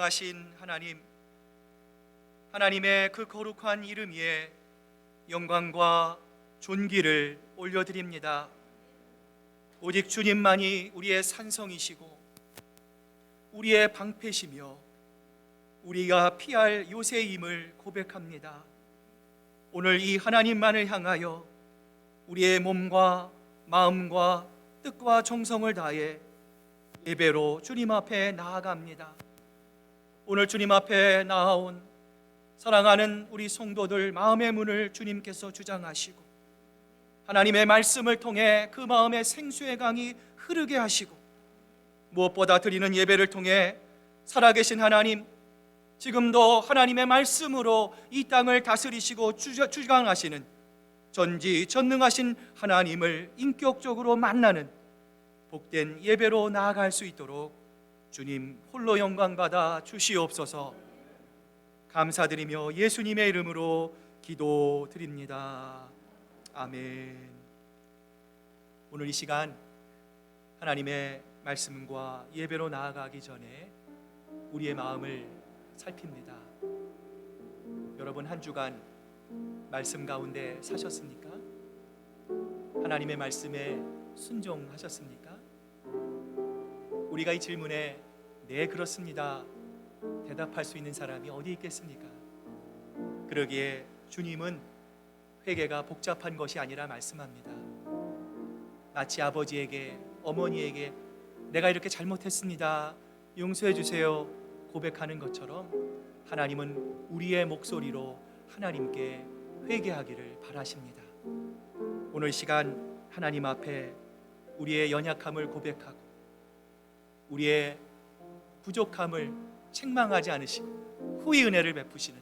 전능하신 하나님, 하나님의 그 거룩한 이름 위에 영광과 존귀를 올려드립니다. 오직 주님만이 우리의 산성이시고 우리의 방패시며 우리가 피할 요새임을 고백합니다. 오늘 이 하나님만을 향하여 우리의 몸과 마음과 뜻과 정성을 다해 예배로 주님 앞에 나아갑니다. 오늘 주님 앞에 나아온 사랑하는 우리 성도들 마음의 문을 주님께서 주장하시고 하나님의 말씀을 통해 그 마음의 생수의 강이 흐르게 하시고 무엇보다 드리는 예배를 통해 살아계신 하나님, 지금도 하나님의 말씀으로 이 땅을 다스리시고 주장하시는 전지전능하신 하나님을 인격적으로 만나는 복된 예배로 나아갈 수 있도록 주님 홀로 영광받아 주시옵소서. 감사드리며 예수님의 이름으로 기도드립니다. 아멘. 오늘 이 시간 하나님의 말씀과 예배로 나아가기 전에 우리의 마음을 살핍니다. 여러분, 한 주간 말씀 가운데 사셨습니까? 하나님의 말씀에 순종하셨습니까? 우리가 이 질문에 네, 그렇습니다 대답할 수 있는 사람이 어디 있겠습니까? 그러기에 주님은 회개가 복잡한 것이 아니라 말씀합니다. 마치 아버지에게, 어머니에게 내가 이렇게 잘못했습니다, 용서해 주세요 고백하는 것처럼 하나님은 우리의 목소리로 하나님께 회개하기를 바라십니다. 오늘 시간 하나님 앞에 우리의 연약함을 고백하고 우리의 부족함을 책망하지 않으시고 후히 은혜를 베푸시는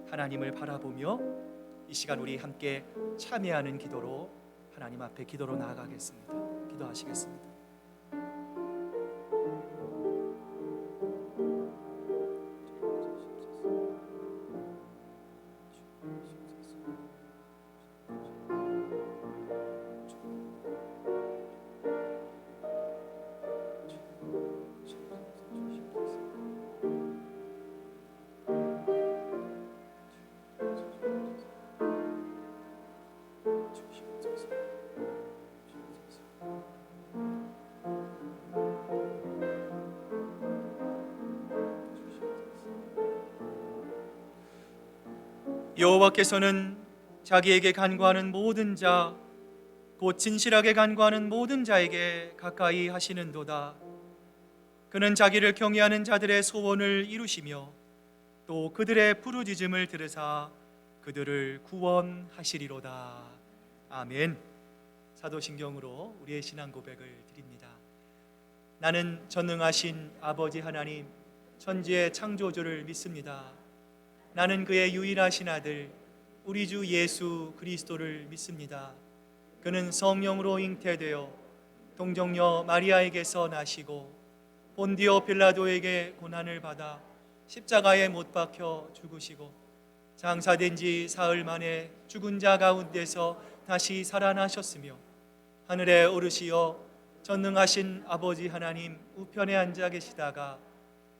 하나님을 바라보며 이 시간 우리 함께 참여하는 기도로 하나님 앞에 기도로 나아가겠습니다. 기도하시겠습니다. 여호와께서는 자기에게 간구하는 모든 자, 곧 진실하게 간구하는 모든 자에게 가까이 하시는도다. 그는 자기를 경외하는 자들의 소원을 이루시며 또 그들의 부르짖음을 들으사 그들을 구원하시리로다. 아멘. 사도신경으로 우리의 신앙 고백을 드립니다. 나는 전능하신 아버지 하나님, 천지의 창조주를 믿습니다. 나는 그의 유일하신 아들 우리 주 예수 그리스도를 믿습니다. 그는 성령으로 잉태되어 동정녀 마리아에게서 나시고 본디오 빌라도에게 고난을 받아 십자가에 못 박혀 죽으시고 장사된 지 사흘 만에 죽은 자 가운데서 다시 살아나셨으며 하늘에 오르시어 전능하신 아버지 하나님 우편에 앉아 계시다가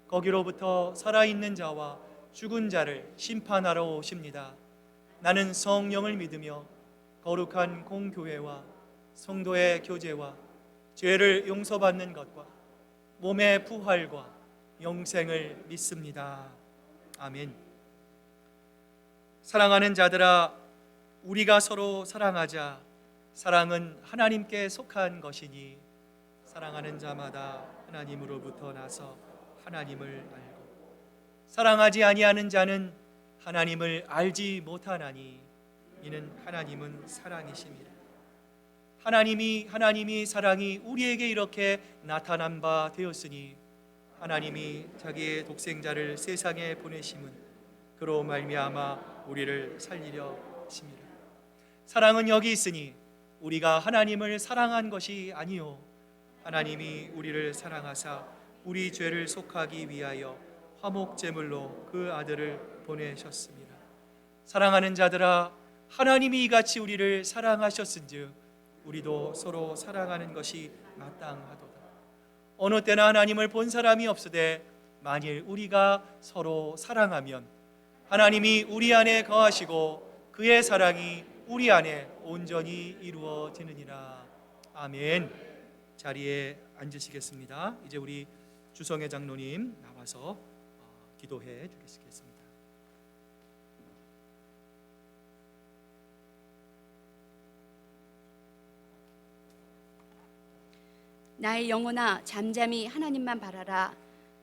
거기로부터 살아있는 자와 죽은 자를 심판하러 오십니다. 나는 성령을 믿으며 거룩한 공교회와 성도의 교제와 죄를 용서받는 것과 몸의 부활과 영생을 믿습니다. 아멘. 사랑하는 자들아, 우리가 서로 사랑하자. 사랑은 하나님께 속한 것이니 사랑하는 자마다 하나님으로부터 나서 하나님을 알고 사랑하지 아니하는 자는 하나님을 알지 못하나니 이는 하나님은 사랑이심이라. 하나님이 사랑이 우리에게 이렇게 나타난 바 되었으니 하나님이 자기의 독생자를 세상에 보내심은 그로 말미암아 우리를 살리려 하심이라. 사랑은 여기 있으니 우리가 하나님을 사랑한 것이 아니요 하나님이 우리를 사랑하사 우리 죄를 속하기 위하여 화목제물로 그 아들을 보내셨습니다. 사랑하는 자들아, 하나님이 이같이 우리를 사랑하셨은즉 우리도 서로 사랑하는 것이 마땅하도다. 어느 때나 하나님을 본 사람이 없으되 만일 우리가 서로 사랑하면 하나님이 우리 안에 거하시고 그의 사랑이 우리 안에 온전히 이루어지느니라. 아멘. 자리에 앉으시겠습니다. 이제 우리 주성회 장로님 나와서 기도해 주시겠습니다. 나의 영혼아 잠잠히 하나님만 바라라.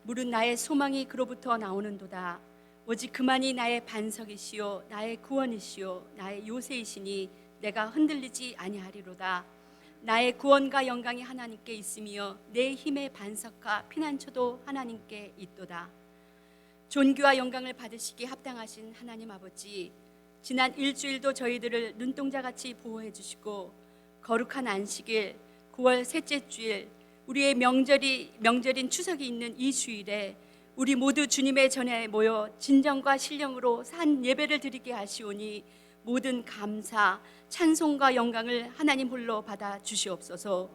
물은 나의 소망이 그로부터 나오는도다. 오직 그만이 나의 반석이시요 나의 구원이시요 나의 요새이시니 내가 흔들리지 아니하리로다. 나의 구원과 영광이 하나님께 있으며 내 힘의 반석과 피난처도 하나님께 있도다. 존귀와 영광을 받으시기 합당하신 하나님 아버지, 지난 일주일도 저희들을 눈동자같이 보호해 주시고 거룩한 안식일 9월 셋째 주일 우리의 명절인 추석이 있는 이 주일에 우리 모두 주님의 전에 모여 진정과 신령으로 산 예배를 드리게 하시오니 모든 감사, 찬송과 영광을 하나님 홀로 받아 주시옵소서.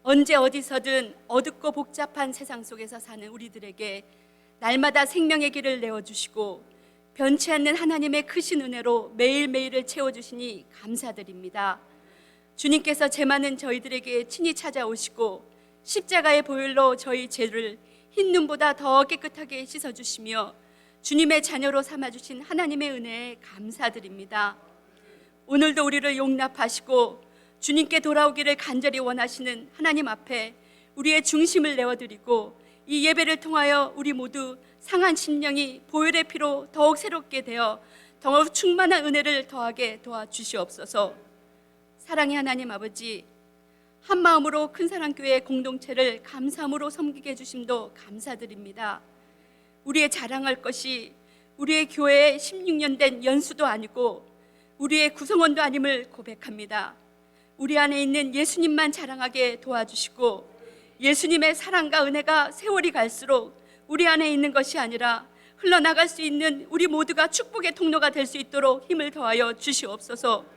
언제 어디서든 어둡고 복잡한 세상 속에서 사는 우리들에게 날마다 생명의 길을 내어주시고 변치 않는 하나님의 크신 은혜로 매일매일을 채워주시니 감사드립니다. 주님께서 죄 많은 저희들에게 친히 찾아오시고 십자가의 보혈로 저희 죄를 흰 눈보다 더 깨끗하게 씻어주시며 주님의 자녀로 삼아주신 하나님의 은혜에 감사드립니다. 오늘도 우리를 용납하시고 주님께 돌아오기를 간절히 원하시는 하나님 앞에 우리의 중심을 내어드리고 이 예배를 통하여 우리 모두 상한 심령이 보혈의 피로 더욱 새롭게 되어 더욱 충만한 은혜를 더하게 도와주시옵소서. 사랑의 하나님 아버지, 한마음으로 큰사랑교회 공동체를 감사함으로 섬기게 해주심도 감사드립니다. 우리의 자랑할 것이 우리의 교회의 16년 된 연수도 아니고 우리의 구성원도 아님을 고백합니다. 우리 안에 있는 예수님만 자랑하게 도와주시고 예수님의 사랑과 은혜가 세월이 갈수록 우리 안에 있는 것이 아니라 흘러나갈 수 있는 우리 모두가 축복의 통로가 될 수 있도록 힘을 더하여 주시옵소서.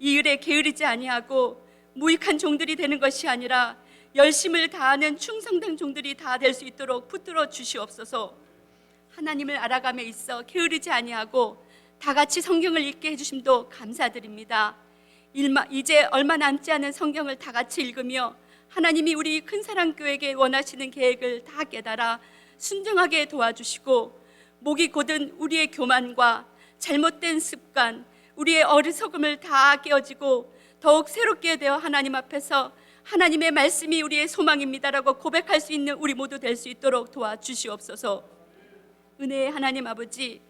이 일에 게으르지 아니하고 무익한 종들이 되는 것이 아니라 열심을 다하는 충성된 종들이 다 될 수 있도록 붙들어 주시옵소서. 하나님을 알아감에 있어 게으르지 아니하고 다 같이 성경을 읽게 해주심도 감사드립니다. 이제 얼마 남지 않은 성경을 다 같이 읽으며 하나님이 우리 큰사랑교회에게 원하시는 계획을 다 깨달아 순종하게 도와주시고 목이 곧은 우리의 교만과 잘못된 습관, 우리의 어리석음을 다 깨어지고 더욱 새롭게 되어 하나님 앞에서 하나님의 말씀이 우리의 소망입니다라고 고백할 수 있는 우리 모두 될 수 있도록 도와주시옵소서. 은혜의 하나님 아버지,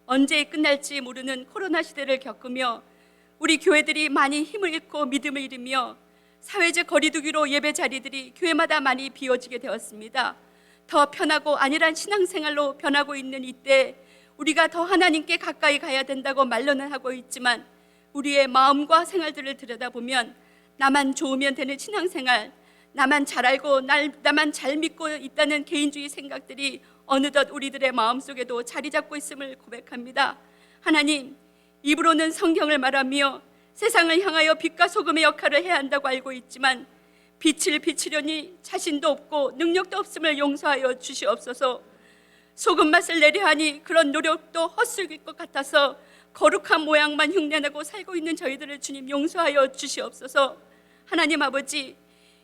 언제 끝날지 모르는 코로나 시대를 겪으며 우리 교회들이 많이 힘을 잃고 믿음을 잃으며 사회적 거리두기로 예배 자리들이 교회마다 많이 비워지게 되었습니다. 더 편하고 안일한 신앙생활로 변하고 있는 이때 우리가 더 하나님께 가까이 가야 된다고 말로는 하고 있지만 우리의 마음과 생활들을 들여다보면 나만 좋으면 되는 신앙생활, 나만 잘 알고 나만 잘 믿고 있다는 개인주의 생각들이 어느덧 우리들의 마음속에도 자리 잡고 있음을 고백합니다. 하나님, 입으로는 성경을 말하며 세상을 향하여 빛과 소금의 역할을 해야 한다고 알고 있지만 빛을 비추려니 자신도 없고 능력도 없음을 용서하여 주시옵소서. 소금 맛을 내려 하니 그런 노력도 헛수일 것 같아서 거룩한 모양만 흉내내고 살고 있는 저희들을 주님 용서하여 주시옵소서. 하나님 아버지,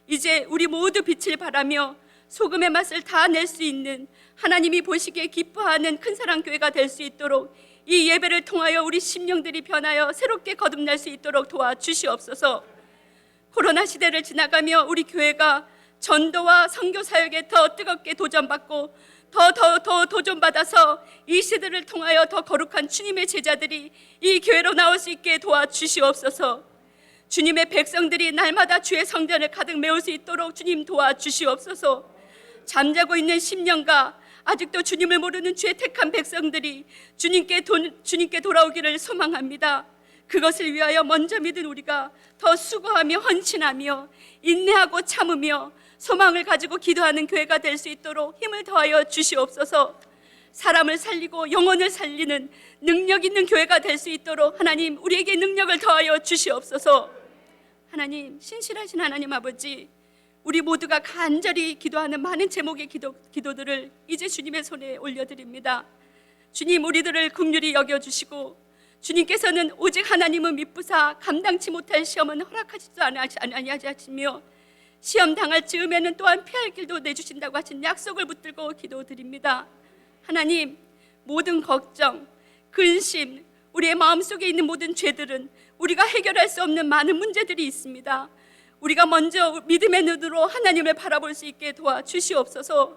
이제 우리 모두 빛을 발하며 소금의 맛을 다 낼 수 있는 하나님이 보시기에 기뻐하는 큰사랑교회가 될 수 있도록 이 예배를 통하여 우리 심령들이 변하여 새롭게 거듭날 수 있도록 도와주시옵소서. 코로나 시대를 지나가며 우리 교회가 전도와 선교 사역에 더 뜨겁게 도전받고 더 도전받아서 이 시대를 통하여 더 거룩한 주님의 제자들이 이 교회로 나올 수 있게 도와주시옵소서. 주님의 백성들이 날마다 주의 성전을 가득 메울 수 있도록 주님 도와주시옵소서. 잠자고 있는 심령과 아직도 주님을 모르는 주의 택한 백성들이 주님께 돌아오기를 소망합니다. 그것을 위하여 먼저 믿은 우리가 더 수고하며 헌신하며 인내하고 참으며 소망을 가지고 기도하는 교회가 될 수 있도록 힘을 더하여 주시옵소서. 사람을 살리고 영혼을 살리는 능력 있는 교회가 될 수 있도록 하나님 우리에게 능력을 더하여 주시옵소서. 하나님, 신실하신 하나님 아버지, 우리 모두가 간절히 기도하는 많은 제목의 기도들을 이제 주님의 손에 올려드립니다. 주님, 우리들을 긍휼히 여겨주시고 주님께서는 오직 하나님은 미쁘사 감당치 못할 시험은 허락하지도 아니하시며 시험 당할 즈음에는 또한 피할 길도 내주신다고 하신 약속을 붙들고 기도드립니다. 하나님, 모든 걱정, 근심, 우리의 마음속에 있는 모든 죄들은 우리가 해결할 수 없는 많은 문제들이 있습니다. 우리가 먼저 믿음의 눈으로 하나님을 바라볼 수 있게 도와주시옵소서.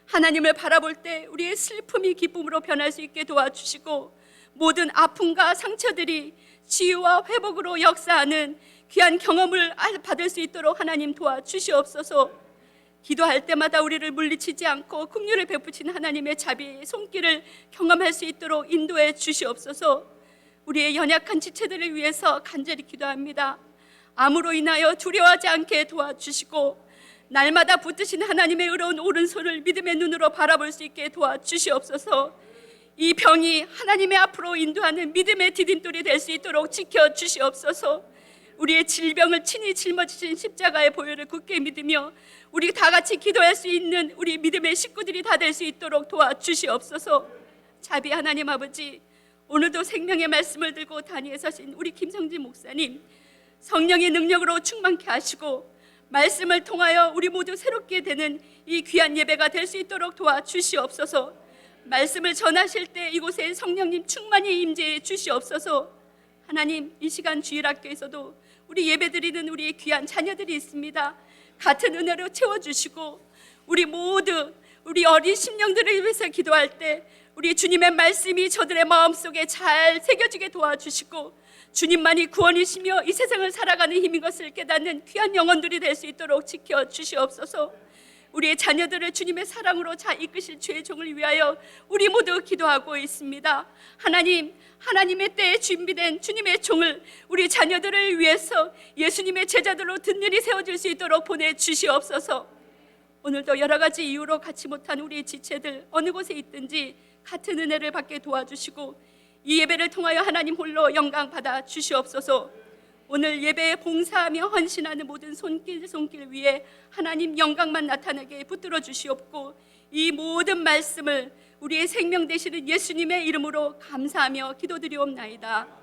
하나님을 바라볼 때 우리의 슬픔이 기쁨으로 변할 수 있게 도와주시고 모든 아픔과 상처들이 치유와 회복으로 역사하는 귀한 경험을 받을 수 있도록 하나님 도와주시옵소서. 기도할 때마다 우리를 물리치지 않고 긍휼을 베푸신 하나님의 자비의 손길을 경험할 수 있도록 인도해 주시옵소서. 우리의 연약한 지체들을 위해서 간절히 기도합니다. 암으로 인하여 두려워하지 않게 도와주시고 날마다 붙드신 하나님의 의로운 오른손을 믿음의 눈으로 바라볼 수 있게 도와주시옵소서. 이 병이 하나님의 앞으로 인도하는 믿음의 디딤돌이 될 수 있도록 지켜주시옵소서. 우리의 질병을 친히 짊어지신 십자가의 보혈을 굳게 믿으며 우리 다 같이 기도할 수 있는 우리 믿음의 식구들이 다 될 수 있도록 도와주시옵소서. 자비 하나님 아버지, 오늘도 생명의 말씀을 들고 단위에 서신 우리 김성진 목사님, 성령의 능력으로 충만케 하시고 말씀을 통하여 우리 모두 새롭게 되는 이 귀한 예배가 될 수 있도록 도와주시옵소서. 말씀을 전하실 때 이곳에 성령님 충만히 임재해 주시옵소서. 하나님, 이 시간 주일학교에서도 우리 예배드리는 우리의 귀한 자녀들이 있습니다. 같은 은혜로 채워주시고 우리 모두 우리 어린 심령들을 위해서 기도할 때 우리 주님의 말씀이 저들의 마음속에 잘 새겨지게 도와주시고 주님만이 구원이시며 이 세상을 살아가는 힘인 것을 깨닫는 귀한 영혼들이 될 수 있도록 지켜주시옵소서. 우리의 자녀들을 주님의 사랑으로 잘 이끄실 주의 종을 위하여 우리 모두 기도하고 있습니다. 하나님, 하나님의 때에 준비된 주님의 종을 우리 자녀들을 위해서 예수님의 제자들로 든든히 세워줄 수 있도록 보내주시옵소서. 오늘도 여러 가지 이유로 갖지 못한 우리 지체들 어느 곳에 있든지 같은 은혜를 받게 도와주시고 이 예배를 통하여 하나님 홀로 영광 받아 주시옵소서. 오늘 예배에 봉사하며 헌신하는 모든 손길 위에 하나님 영광만 나타나게 붙들어 주시옵고 이 모든 말씀을 우리의 생명 되시는 예수님의 이름으로 감사하며 기도드리옵나이다.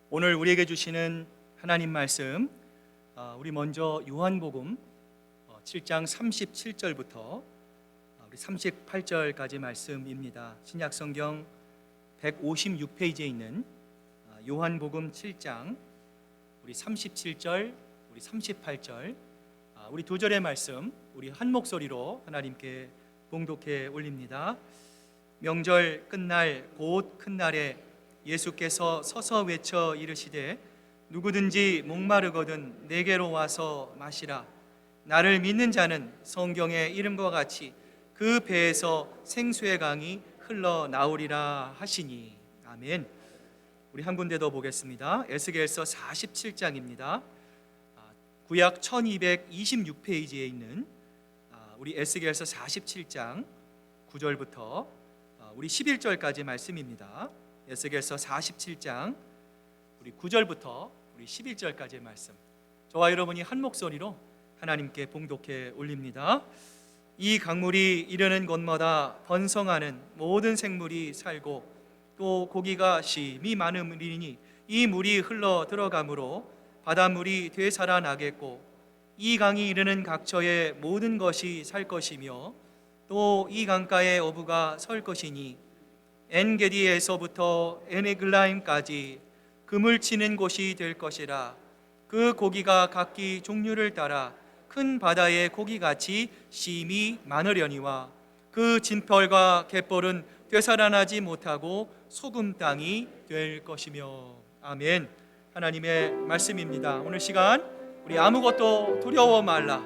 오늘 우리에게 주시는 하나님 말씀, 우리 먼저 요한복음 7장 37절부터 우리 38절까지 말씀입니다. 신약성경 156페이지에 있는 요한복음 7장 우리 37절, 우리 38절, 우리 두 절의 말씀 우리 한 목소리로 하나님께 봉독해 올립니다. 명절 끝날 곧 큰 날에 예수께서 서서 외쳐 이르시되 누구든지 목마르거든 내게로 와서 마시라. 나를 믿는 자는 성경의 이름과 같이 그 배에서 생수의 강이 흘러나오리라 하시니. 아멘. 우리 한 군데 더 보겠습니다. 에스겔서 47장입니다. 구약 1226페이지에 있는 우리 에스겔서 47장 9절부터 우리 11절까지 말씀입니다. 에스겔서 47장 우리 9절부터 우리 11절까지의 말씀, 저와 여러분이 한 목소리로 하나님께 봉독해 올립니다. 이 강물이 이르는 곳마다 번성하는 모든 생물이 살고 또 고기가 심히 많으리니 이 물이 흘러 들어가므로 바닷물이 되살아나겠고 이 강이 이르는 각처의 모든 것이 살 것이며 또 이 강가에 어부가 설 것이니 엔게디에서부터 에네글라임까지 금을 치는 곳이 될 것이라. 그 고기가 각기 종류를 따라 큰 바다의 고기같이 심히 많으려니와 그 진펄과 갯벌은 되살아나지 못하고 소금 땅이 될 것이며. 아멘. 하나님의 말씀입니다. 오늘 시간 우리 아무것도 두려워 말라.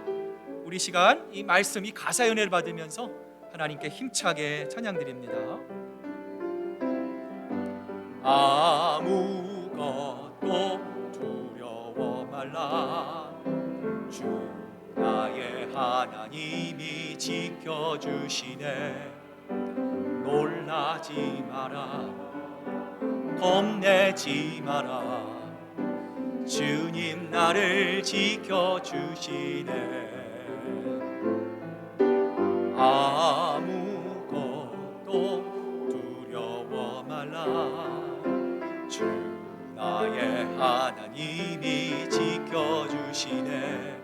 우리 시간 이 말씀, 이 가사의 은혜를 받으면서 하나님께 힘차게 찬양드립니다. 아무것도 두려워 말라. 주 나의 하나님이 지켜주시네. 놀라지 마라, 겁내지 마라. 주님 나를 지켜주시네. 아무것도 두려워 말라. 주 나의 하나님이 지켜주시네.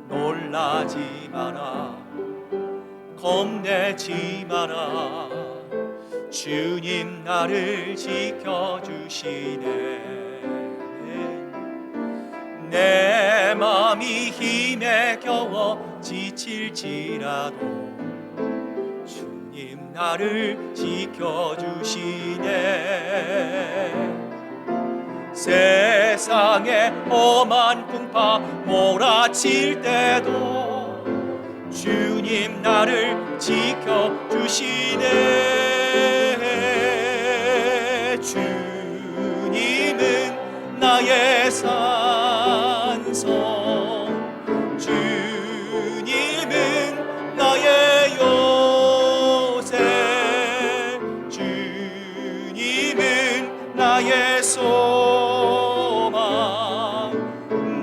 놀라지 마라, 겁내지 마라. 주님 나를 지켜주시네. 내 맘이 힘에 겨워 지칠지라도 주님 나를 지켜주시네. 세상에 험한 풍파 몰아칠 때도 주님 나를 지켜주시네. 주님은 나의 산성, 주님은 나의 요새, 주님은 나의 소망,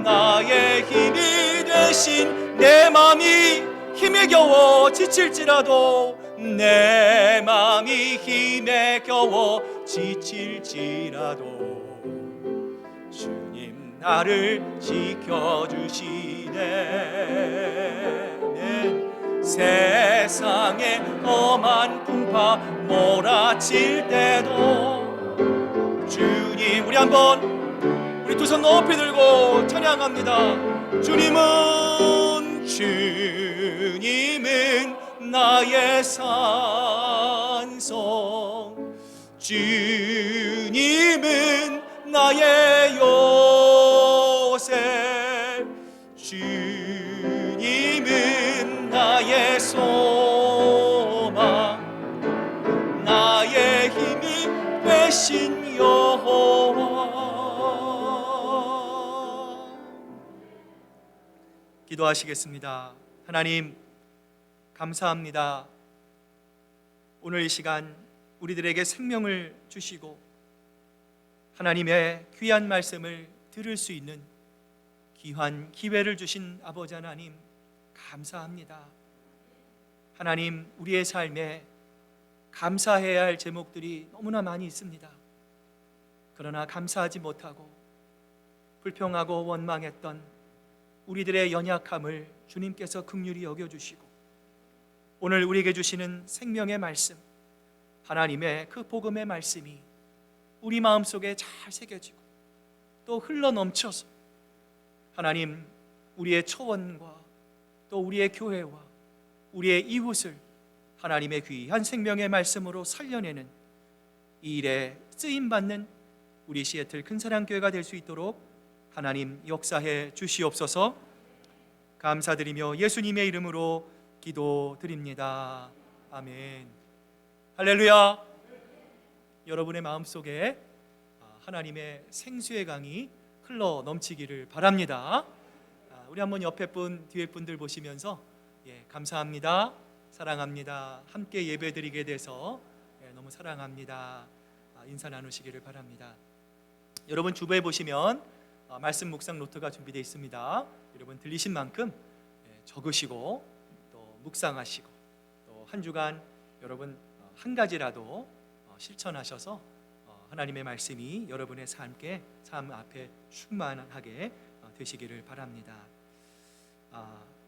나의 힘이 되신 내 맘이 힘에 겨워 지칠지라도, 내 맘이 힘에 겨워 지칠지라도 주님 나를 지켜주시네. 세상에 험한 풍파 몰아칠 때도 주님, 우리 한번 우리 두 손 높이 들고 찬양합니다. 주님은 나의 산성, 주님은 나의 요새, 주님은 나의 소망, 나의 힘이 되신 여호와. 기도하시겠습니다. 하나님 감사합니다. 오늘 이 시간 우리들에게 생명을 주시고 하나님의 귀한 말씀을 들을 수 있는 귀한 기회를 주신 아버지 하나님 감사합니다. 하나님, 우리의 삶에 감사해야 할 제목들이 너무나 많이 있습니다. 그러나 감사하지 못하고 불평하고 원망했던 우리들의 연약함을 주님께서 긍휼히 여겨주시고 오늘 우리에게 주시는 생명의 말씀, 하나님의 그 복음의 말씀이 우리 마음속에 잘 새겨지고 또 흘러넘쳐서 하나님, 우리의 초원과 또 우리의 교회와 우리의 이웃을 하나님의 귀한 생명의 말씀으로 살려내는 이 일에 쓰임받는 우리 시애틀 큰사랑교회가 될 수 있도록 하나님 역사해 주시옵소서. 감사드리며 예수님의 이름으로 기도드립니다. 아멘. 할렐루야. 여러분의 마음속에 하나님의 생수의 강이 흘러 넘치기를 바랍니다. 우리 한번 옆에 분, 뒤에 분들 보시면서 감사합니다, 사랑합니다, 함께 예배드리게 돼서 너무 사랑합니다 인사 나누시기를 바랍니다. 여러분 주부에 보시면 말씀 묵상 노트가 준비되어 있습니다. 여러분 들리신 만큼 적으시고 또 묵상하시고 또 한 주간 여러분 한 가지라도 실천하셔서 하나님의 말씀이 여러분의 삶 앞에 충만하게 되시기를 바랍니다.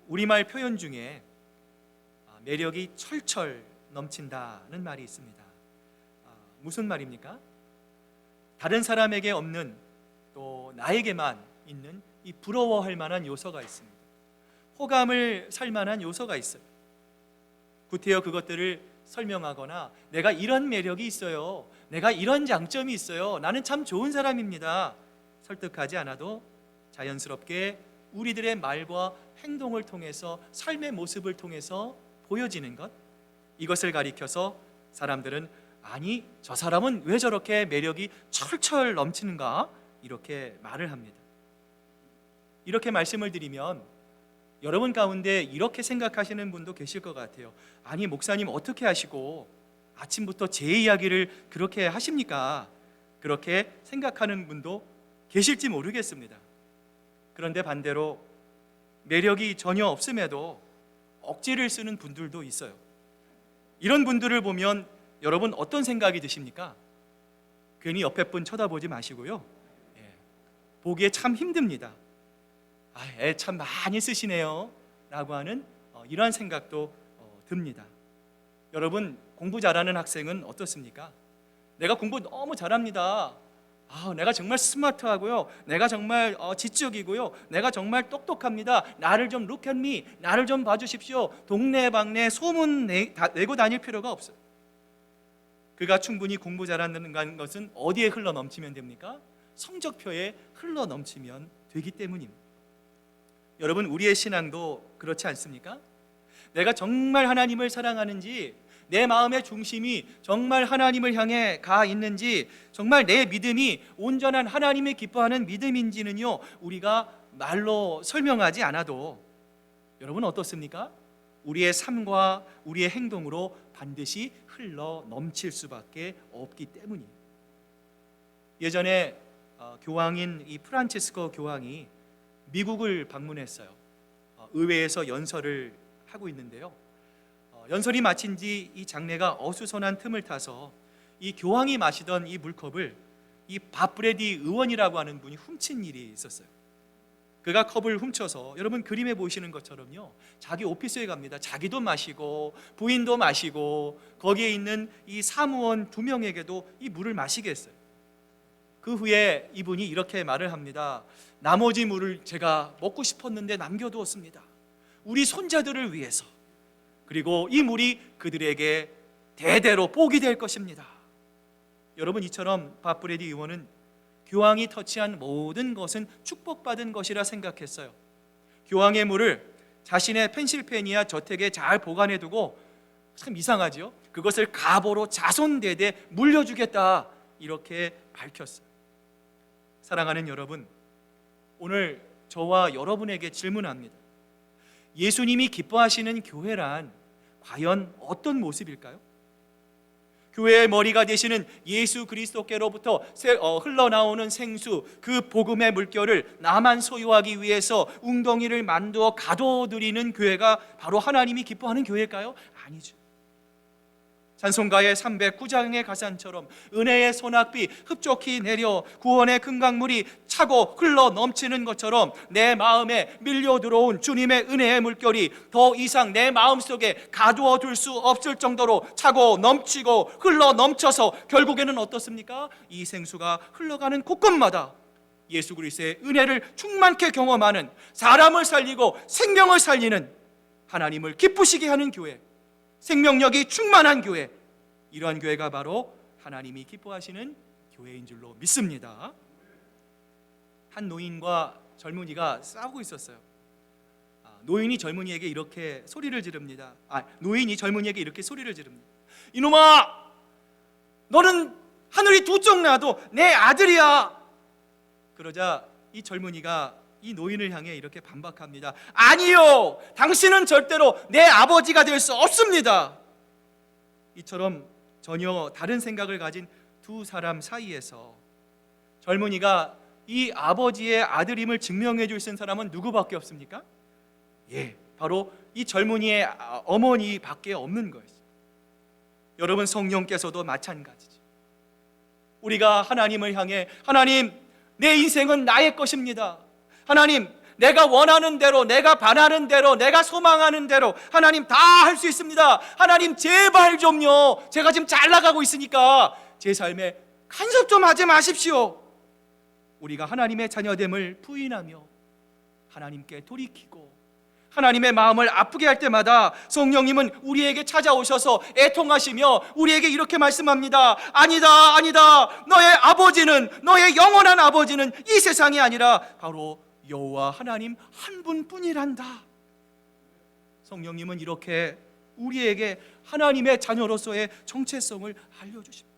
우리말 표현 중에 매력이 철철 넘친다는 말이 있습니다. 무슨 말입니까? 다른 사람에게 없는 또 나에게만 있는 이 부러워할 만한 요소가 있습니다. 호감을 살 만한 요소가 있어요. 구태여 그것들을 설명하거나 내가 이런 매력이 있어요, 내가 이런 장점이 있어요, 나는 참 좋은 사람입니다, 설득하지 않아도 자연스럽게 우리들의 말과 행동을 통해서, 삶의 모습을 통해서 보여지는 것, 이것을 가리켜서 사람들은 아니, 저 사람은 왜 저렇게 매력이 철철 넘치는가? 이렇게 말을 합니다. 이렇게 말씀을 드리면 여러분 가운데 이렇게 생각하시는 분도 계실 것 같아요. 아니, 목사님 어떻게 하시고 아침부터 제 이야기를 그렇게 하십니까? 그렇게 생각하는 분도 계실지 모르겠습니다. 그런데 반대로 매력이 전혀 없음에도 억지를 쓰는 분들도 있어요. 이런 분들을 보면 여러분 어떤 생각이 드십니까? 괜히 옆에 분 쳐다보지 마시고요. 보기에 참 힘듭니다. 애 참 많이 쓰시네요 라고 하는 이러한 생각도 듭니다. 여러분, 공부 잘하는 학생은 어떻습니까? 내가 공부 너무 잘합니다. 내가 정말 스마트하고요, 내가 정말 지적이고요, 내가 정말 똑똑합니다. 나를 좀 look at me, 나를 좀 봐주십시오. 동네방네 소문 내고 다닐 필요가 없어요. 그가 충분히 공부 잘한다는 것은 어디에 흘러 넘치면 됩니까? 성적표에 흘러 넘치면 되기 때문입니다. 여러분, 우리의 신앙도 그렇지 않습니까? 내가 정말 하나님을 사랑하는지, 내 마음의 중심이 정말 하나님을 향해 가 있는지, 정말 내 믿음이 온전한 하나님을 기뻐하는 믿음인지는요, 우리가 말로 설명하지 않아도 여러분 어떻습니까? 우리의 삶과 우리의 행동으로 반드시 흘러 넘칠 수밖에 없기 때문이에요. 예전에 교황인 이 프란치스코 교황이 미국을 방문했어요. 의회에서 연설을 하고 있는데요, 연설이 마친 뒤 이 장례가 어수선한 틈을 타서 이 교황이 마시던 이 물컵을 이 밥브레디 의원이라고 하는 분이 훔친 일이 있었어요. 그가 컵을 훔쳐서, 여러분 그림에 보이시는 것처럼요, 자기 오피스에 갑니다. 자기도 마시고 부인도 마시고 거기에 있는 이 사무원 2명에게도 이 물을 마시게 했어요. 그 후에 이분이 이렇게 말을 합니다. 나머지 물을 제가 먹고 싶었는데 남겨두었습니다. 우리 손자들을 위해서. 그리고 이 물이 그들에게 대대로 복이 될 것입니다. 여러분, 이처럼 밥브레디 의원은 교황이 터치한 모든 것은 축복받은 것이라 생각했어요. 교황의 물을 자신의 펜실베니아 저택에 잘 보관해두고, 참 이상하죠? 그것을 가보로 자손대대 물려주겠다, 이렇게 밝혔어요. 사랑하는 여러분, 오늘 저와 여러분에게 질문합니다. 예수님이 기뻐하시는 교회란 과연 어떤 모습일까요? 교회의 머리가 되시는 예수 그리스도께로부터 흘러나오는 생수, 그 복음의 물결을 나만 소유하기 위해서 웅덩이를 만들어 가둬드리는 교회가 바로 하나님이 기뻐하는 교회일까요? 아니죠. 찬송가의 309장의 가사처럼 은혜의 소낙비 흡족히 내려 구원의 금강물이 차고 흘러 넘치는 것처럼 내 마음에 밀려 들어온 주님의 은혜의 물결이 더 이상 내 마음속에 가두어 둘 수 없을 정도로 차고 넘치고 흘러 넘쳐서 결국에는 어떻습니까? 이 생수가 흘러가는 곳곳마다 예수 그리스도의 은혜를 충만케 경험하는, 사람을 살리고 생명을 살리는, 하나님을 기쁘시게 하는 교회, 생명력이 충만한 교회, 이러한 교회가 바로 하나님이 기뻐하시는 교회인 줄로 믿습니다. 한 노인과 젊은이가 싸우고 있었어요. 노인이 젊은이에게 이렇게 소리를 지릅니다. 이놈아, 너는 하늘이 두 쪽 나도 내 아들이야. 그러자 이 젊은이가 이 노인을 향해 이렇게 반박합니다. 아니요, 당신은 절대로 내 아버지가 될 수 없습니다. 이처럼 전혀 다른 생각을 가진 두 사람 사이에서 젊은이가 이 아버지의 아들임을 증명해 줄 수 있는 사람은 누구밖에 없습니까? 바로 이 젊은이의 어머니밖에 없는 것이죠. 여러분, 성령께서도 마찬가지죠. 우리가 하나님을 향해, 하나님, 내 인생은 나의 것입니다. 하나님, 내가 원하는 대로, 내가 바라는 대로, 내가 소망하는 대로 하나님 다 할 수 있습니다. 하나님 제발 좀요, 제가 지금 잘 나가고 있으니까 제 삶에 간섭 좀 하지 마십시오. 우리가 하나님의 자녀됨을 부인하며 하나님께 돌이키고 하나님의 마음을 아프게 할 때마다 성령님은 우리에게 찾아오셔서 애통하시며 우리에게 이렇게 말씀합니다. 아니다, 아니다. 너의 아버지는, 너의 영원한 아버지는 이 세상이 아니라 바로 여호와 하나님 한 분뿐이란다. 성령님은 이렇게 우리에게 하나님의 자녀로서의 정체성을 알려주십니다.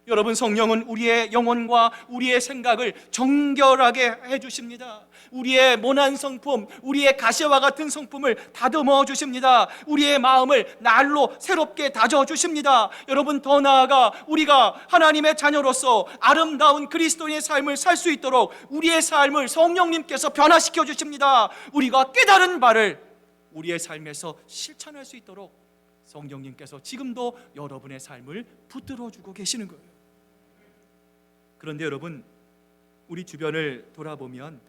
여러분, 성령은 우리의 영혼과 우리의 생각을 정결하게 해주십니다. 우리의 모난 성품, 우리의 가시와 같은 성품을 다듬어 주십니다. 우리의 마음을 날로 새롭게 다져주십니다. 여러분, 더 나아가 우리가 하나님의 자녀로서 아름다운 그리스도인의 삶을 살 수 있도록 우리의 삶을 성령님께서 변화시켜 주십니다. 우리가 깨달은 바를 우리의 삶에서 실천할 수 있도록 성령님께서 지금도 여러분의 삶을 붙들어주고 계시는 거예요. 그런데 여러분, 우리 주변을 돌아보면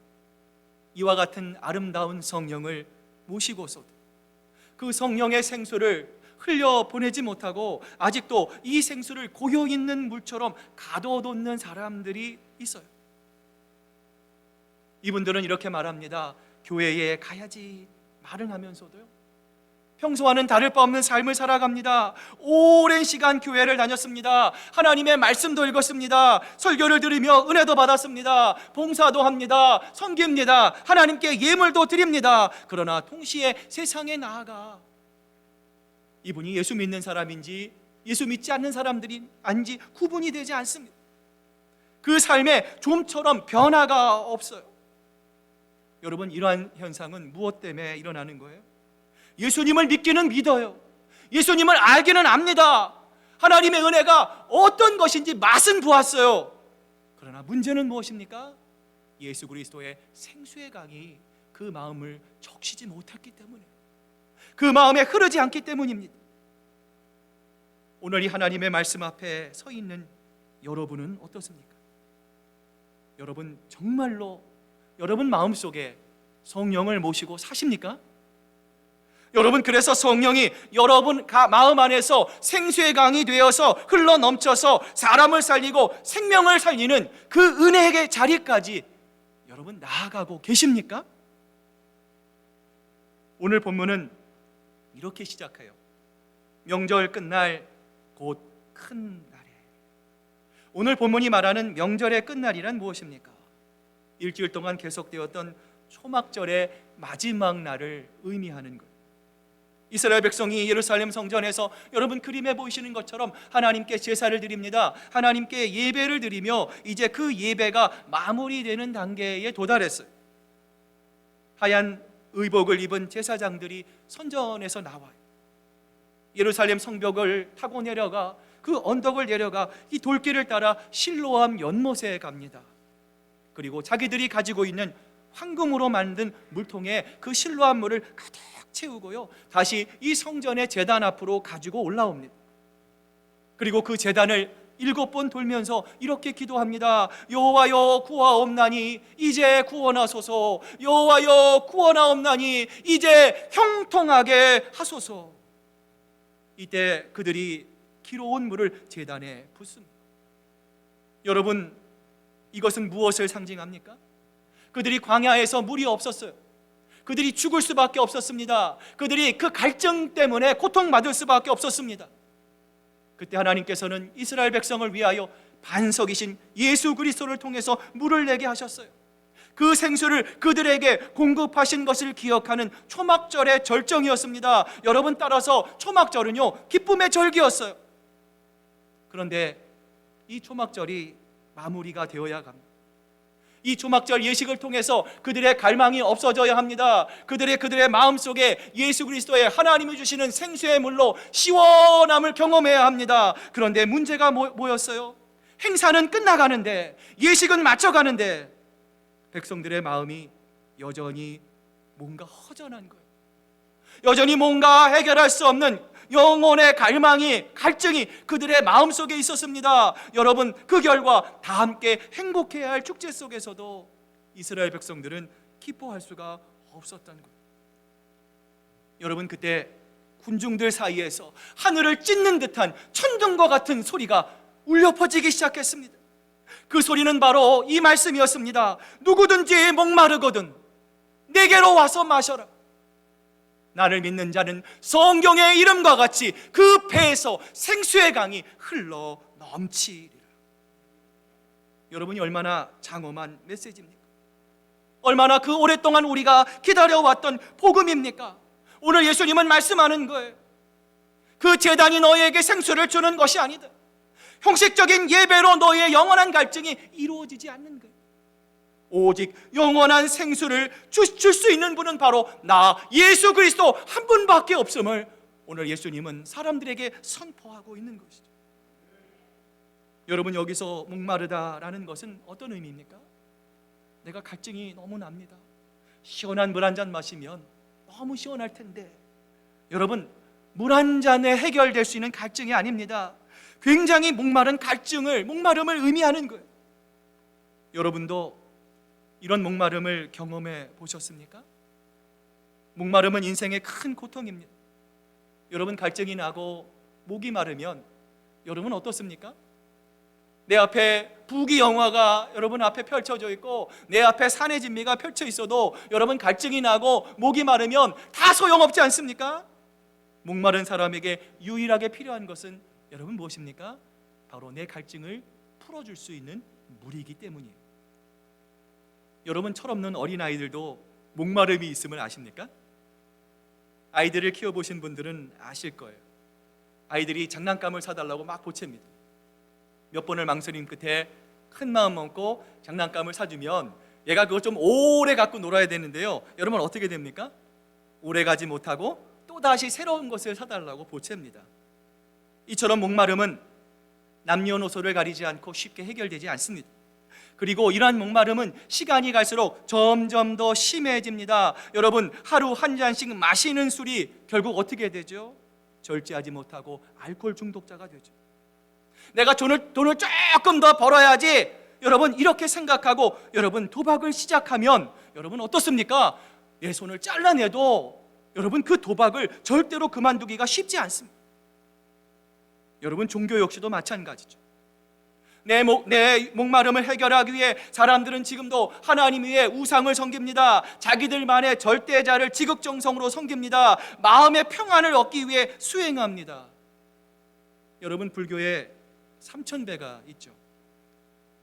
이와 같은 아름다운 성령을 모시고서도 그 성령의 생수를 흘려보내지 못하고 아직도 이 생수를 고여있는 물처럼 가둬놓는 사람들이 있어요. 이분들은 이렇게 말합니다. 교회에 가야지 말은 하면서도요, 평소와는 다를 바 없는 삶을 살아갑니다. 오랜 시간 교회를 다녔습니다. 하나님의 말씀도 읽었습니다. 설교를 들으며 은혜도 받았습니다. 봉사도 합니다. 섬깁니다. 하나님께 예물도 드립니다. 그러나 동시에 세상에 나아가 이분이 예수 믿는 사람인지 예수 믿지 않는 사람들이 아닌지 구분이 되지 않습니다. 그 삶에 좀처럼 변화가 없어요. 여러분, 이러한 현상은 무엇 때문에 일어나는 거예요? 예수님을 믿기는 믿어요. 예수님을 알기는 압니다. 하나님의 은혜가 어떤 것인지 맛은 보았어요. 그러나 문제는 무엇입니까? 예수 그리스도의 생수의 강이 그 마음을 적시지 못했기 때문에, 그 마음에 흐르지 않기 때문입니다. 오늘 이 하나님의 말씀 앞에 서 있는 여러분은 어떻습니까? 여러분, 정말로 여러분 마음속에 성령을 모시고 사십니까? 여러분, 그래서 성령이 여러분 마음 안에서 생수의 강이 되어서 흘러 넘쳐서 사람을 살리고 생명을 살리는 그 은혜의 자리까지 여러분 나아가고 계십니까? 오늘 본문은 이렇게 시작해요. 명절 끝날 곧 큰 날에. 오늘 본문이 말하는 명절의 끝날이란 무엇입니까? 일주일 동안 계속되었던 초막절의 마지막 날을 의미하는 것. 이스라엘 백성이 예루살렘 성전에서 여러분 그림에 보이시는 것처럼 하나님께 제사를 드립니다. 하나님께 예배를 드리며 이제 그 예배가 마무리되는 단계에 도달했어요. 하얀 의복을 입은 제사장들이 선전에서 나와요. 예루살렘 성벽을 타고 내려가 그 언덕을 내려가 이 돌길을 따라 실로암 연못에 갑니다. 그리고 자기들이 가지고 있는 황금으로 만든 물통에 그 실로암 물을 가득 채우고요, 다시 이 성전의 제단 앞으로 가지고 올라옵니다. 그리고 그 제단을 7번 돌면서 이렇게 기도합니다. 여호와여 구하옵나니 이제 구원하소서. 여호와여 구원하옵나니 이제 형통하게 하소서. 이때 그들이 기로운 물을 제단에 붓습니다. 여러분, 이것은 무엇을 상징합니까? 그들이 광야에서 물이 없었어요. 그들이 죽을 수밖에 없었습니다. 그들이 그 갈증 때문에 고통받을 수밖에 없었습니다. 그때 하나님께서는 이스라엘 백성을 위하여 반석이신 예수 그리스도를 통해서 물을 내게 하셨어요. 그 생수를 그들에게 공급하신 것을 기억하는 초막절의 절정이었습니다. 여러분, 따라서 초막절은요, 기쁨의 절기였어요. 그런데 이 초막절이 마무리가 되어야 합니다. 이 초막절 예식을 통해서 그들의 갈망이 없어져야 합니다. 그들의 마음속에 예수 그리스도의 하나님이 주시는 생수의 물로 시원함을 경험해야 합니다. 그런데 문제가 뭐였어요? 행사는 끝나가는데, 예식은 마쳐가는데 백성들의 마음이 여전히 뭔가 허전한 거예요. 여전히 뭔가 해결할 수 없는 영혼의 갈증이 그들의 마음속에 있었습니다. 여러분, 그 결과 다 함께 행복해야 할 축제 속에서도 이스라엘 백성들은 기뻐할 수가 없었던 거예요. 여러분, 그때 군중들 사이에서 하늘을 찢는 듯한 천둥과 같은 소리가 울려 퍼지기 시작했습니다. 그 소리는 바로 이 말씀이었습니다. 누구든지 목마르거든 내게로 와서 마셔라. 나를 믿는 자는 성경의 이름과 같이 그 배에서 생수의 강이 흘러 넘치리라. 여러분이 얼마나 장엄한 메시지입니까? 얼마나 그 오랫동안 우리가 기다려왔던 복음입니까? 오늘 예수님은 말씀하는 거예요. 그 제단이 너희에게 생수를 주는 것이 아니다. 형식적인 예배로 너희의 영원한 갈증이 이루어지지 않는 거예요. 오직 영원한 생수를 줄 수 있는 분은 바로 나 예수 그리스도 한 분밖에 없음을 오늘 예수님은 사람들에게 선포하고 있는 것이죠. 여러분, 여기서 목마르다라는 것은 어떤 의미입니까? 내가 갈증이 너무 납니다. 시원한 물 한 잔 마시면 너무 시원할 텐데, 여러분, 물 한 잔에 해결될 수 있는 갈증이 아닙니다. 굉장히 목마름을 의미하는 거예요. 여러분도 이런 목마름을 경험해 보셨습니까? 목마름은 인생의 큰 고통입니다. 여러분, 갈증이 나고 목이 마르면 여러분 어떻습니까? 내 앞에 부귀영화가 여러분 앞에 펼쳐져 있고 내 앞에 산의 진미가 펼쳐 있어도 여러분 갈증이 나고 목이 마르면 다 소용없지 않습니까? 목마른 사람에게 유일하게 필요한 것은 여러분 무엇입니까? 바로 내 갈증을 풀어줄 수 있는 물이기 때문이에요. 여러분, 철없는 어린아이들도 목마름이 있음을 아십니까? 아이들을 키워보신 분들은 아실 거예요. 아이들이 장난감을 사달라고 막 보챕니다. 몇 번을 망설임 끝에 큰 마음 먹고 장난감을 사주면 얘가 그거 좀 오래 갖고 놀아야 되는데요, 여러분 어떻게 됩니까? 오래 가지 못하고 또다시 새로운 것을 사달라고 보챕니다. 이처럼 목마름은 남녀노소를 가리지 않고 쉽게 해결되지 않습니다. 그리고 이러한 목마름은 시간이 갈수록 점점 더 심해집니다. 여러분, 하루 한 잔씩 마시는 술이 결국 어떻게 되죠? 절제하지 못하고 알코올 중독자가 되죠. 내가 돈을 조금 더 벌어야지, 여러분 이렇게 생각하고 여러분 도박을 시작하면 여러분 어떻습니까? 내 손을 잘라내도 여러분 그 도박을 절대로 그만두기가 쉽지 않습니다. 여러분, 종교 역시도 마찬가지죠. 내 목마름을 해결하기 위해 사람들은 지금도 하나님 위에 우상을 섬깁니다. 자기들만의 절대자를 지극정성으로 섬깁니다. 마음의 평안을 얻기 위해 수행합니다. 여러분, 불교에 삼천배가 있죠.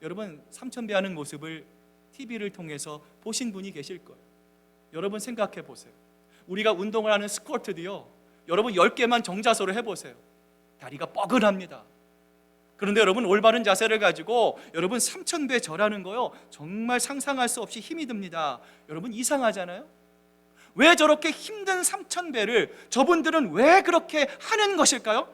여러분, 삼천배 하는 모습을 TV를 통해서 보신 분이 계실 거예요. 여러분 생각해 보세요. 우리가 운동을 하는 스쿼트도요, 여러분 10개만 정자세로 해보세요. 다리가 뻐근합니다. 그런데 여러분, 올바른 자세를 가지고 여러분 3000배 절하는 거요, 정말 상상할 수 없이 힘이 듭니다. 여러분, 이상하잖아요? 왜 저렇게 힘든 3000배를 저분들은 왜 그렇게 하는 것일까요?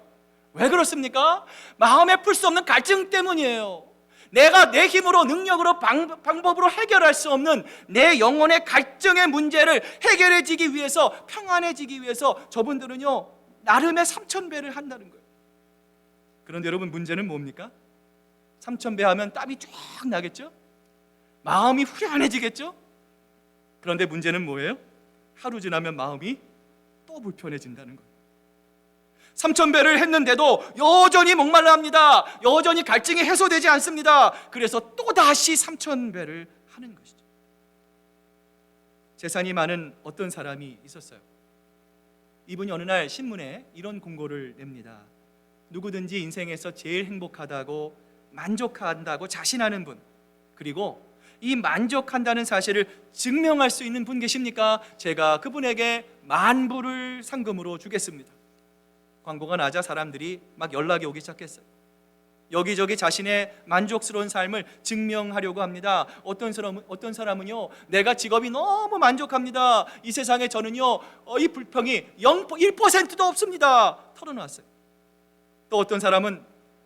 왜 그렇습니까? 마음에 풀 수 없는 갈증 때문이에요. 내가 내 힘으로, 능력으로, 방법으로 해결할 수 없는 내 영혼의 갈증의 문제를 해결해지기 위해서, 평안해지기 위해서 저분들은요 나름의 3000배를 한다는 거예요. 그런데 여러분, 문제는 뭡니까? 3000배 하면 땀이 쫙 나겠죠? 마음이 후련해지겠죠? 그런데 문제는 뭐예요? 하루 지나면 마음이 또 불편해진다는 거예요. 3000배를 했는데도 여전히 목말라 합니다. 여전히 갈증이 해소되지 않습니다. 그래서 또다시 3000배를 하는 것이죠. 재산이 많은 어떤 사람이 있었어요. 이분이 어느 날 신문에 이런 공고를 냅니다. 누구든지 인생에서 제일 행복하다고, 만족한다고 자신하는 분, 그리고 이 만족한다는 사실을 증명할 수 있는 분 계십니까? 제가 그분에게 10,000불을 상금으로 주겠습니다. 광고가 나자 사람들이 막 연락이 오기 시작했어요. 여기저기 자신의 만족스러운 삶을 증명하려고 합니다. 어떤 사람은요, 내가 직업이 너무 만족합니다. 이 세상에 저는요 이 불평이 1%도 없습니다. 털어놨어요. 또 어떤 사람은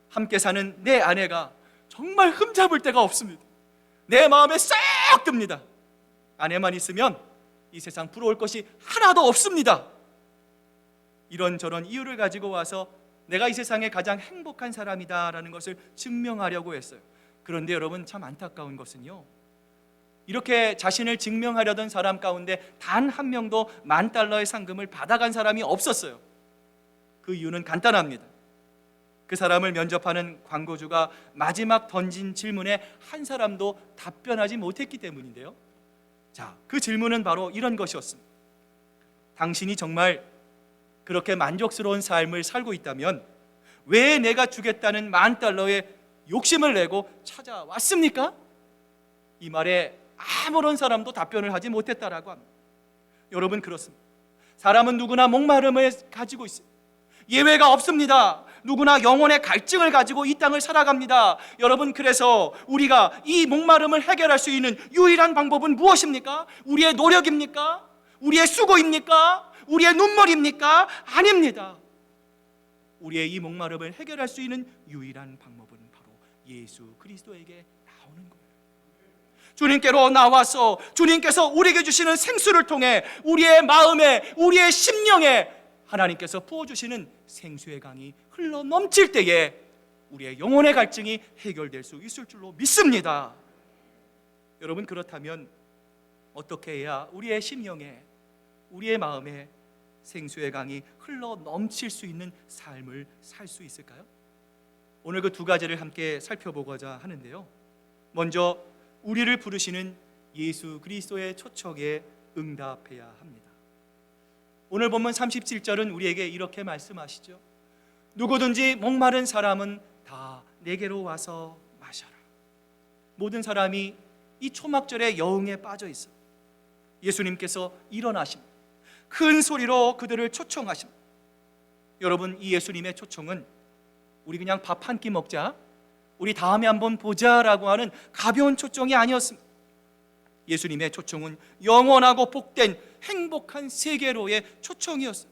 함께 사는 내 아내가 정말 흠잡을 데가 없습니다. 내 마음에 쏙 듭니다. 아내만 있으면 이 세상 부러울 것이 하나도 없습니다. 이런저런 이유를 가지고 와서 내가 이 세상에 가장 행복한 사람이다라는 것을 증명하려고 했어요. 그런데 여러분, 참 안타까운 것은요, 이렇게 자신을 증명하려던 사람 가운데 단 한 명도 $10,000의 상금을 받아간 사람이 없었어요. 그 이유는 간단합니다. 그 사람을 면접하는 광고주가 마지막 던진 질문에 한 사람도 답변하지 못했기 때문인데요. 자, 그 질문은 바로 이런 것이었습니다. 당신이 정말 그렇게 만족스러운 삶을 살고 있다면 왜 내가 주겠다는 $10,000의 욕심을 내고 찾아왔습니까? 이 말에 아무런 사람도 답변을 하지 못했다라고 합니다. 여러분, 그렇습니다. 사람은 누구나 목마름을 가지고 있어요. 예외가 없습니다. 누구나 영혼의 갈증을 가지고 이 땅을 살아갑니다. 여러분, 그래서 우리가 이 목마름을 해결할 수 있는 유일한 방법은 무엇입니까? 우리의 노력입니까? 우리의 수고입니까? 우리의 눈물입니까? 아닙니다. 우리의 이 목마름을 해결할 수 있는 유일한 방법은 바로 예수 그리스도에게 나오는 거예요. 주님께로 나와서 주님께서 우리에게 주시는 생수를 통해 우리의 마음에, 우리의 심령에 하나님께서 부어주시는 생수의 강이 흘러 넘칠 때에 우리의 영혼의 갈증이 해결될 수 있을 줄로 믿습니다. 여러분, 그렇다면 어떻게 해야 우리의 심령에, 우리의 마음에 생수의 강이 흘러 넘칠 수 있는 삶을 살 수 있을까요? 오늘 그 두 가지를 함께 살펴보고자 하는데요. 먼저 우리를 부르시는 예수 그리스도의 초청에 응답해야 합니다. 오늘 본문 37절은 우리에게 이렇게 말씀하시죠. 누구든지 목마른 사람은 다 내게로 와서 마셔라. 모든 사람이 이 초막절의 여흥에 빠져 있어 예수님께서 일어나십니다. 큰 소리로 그들을 초청하십니다. 여러분, 이 예수님의 초청은 우리 그냥 밥 한 끼 먹자, 우리 다음에 한번 보자라고 하는 가벼운 초청이 아니었습니다. 예수님의 초청은 영원하고 복된 행복한 세계로의 초청이었어요.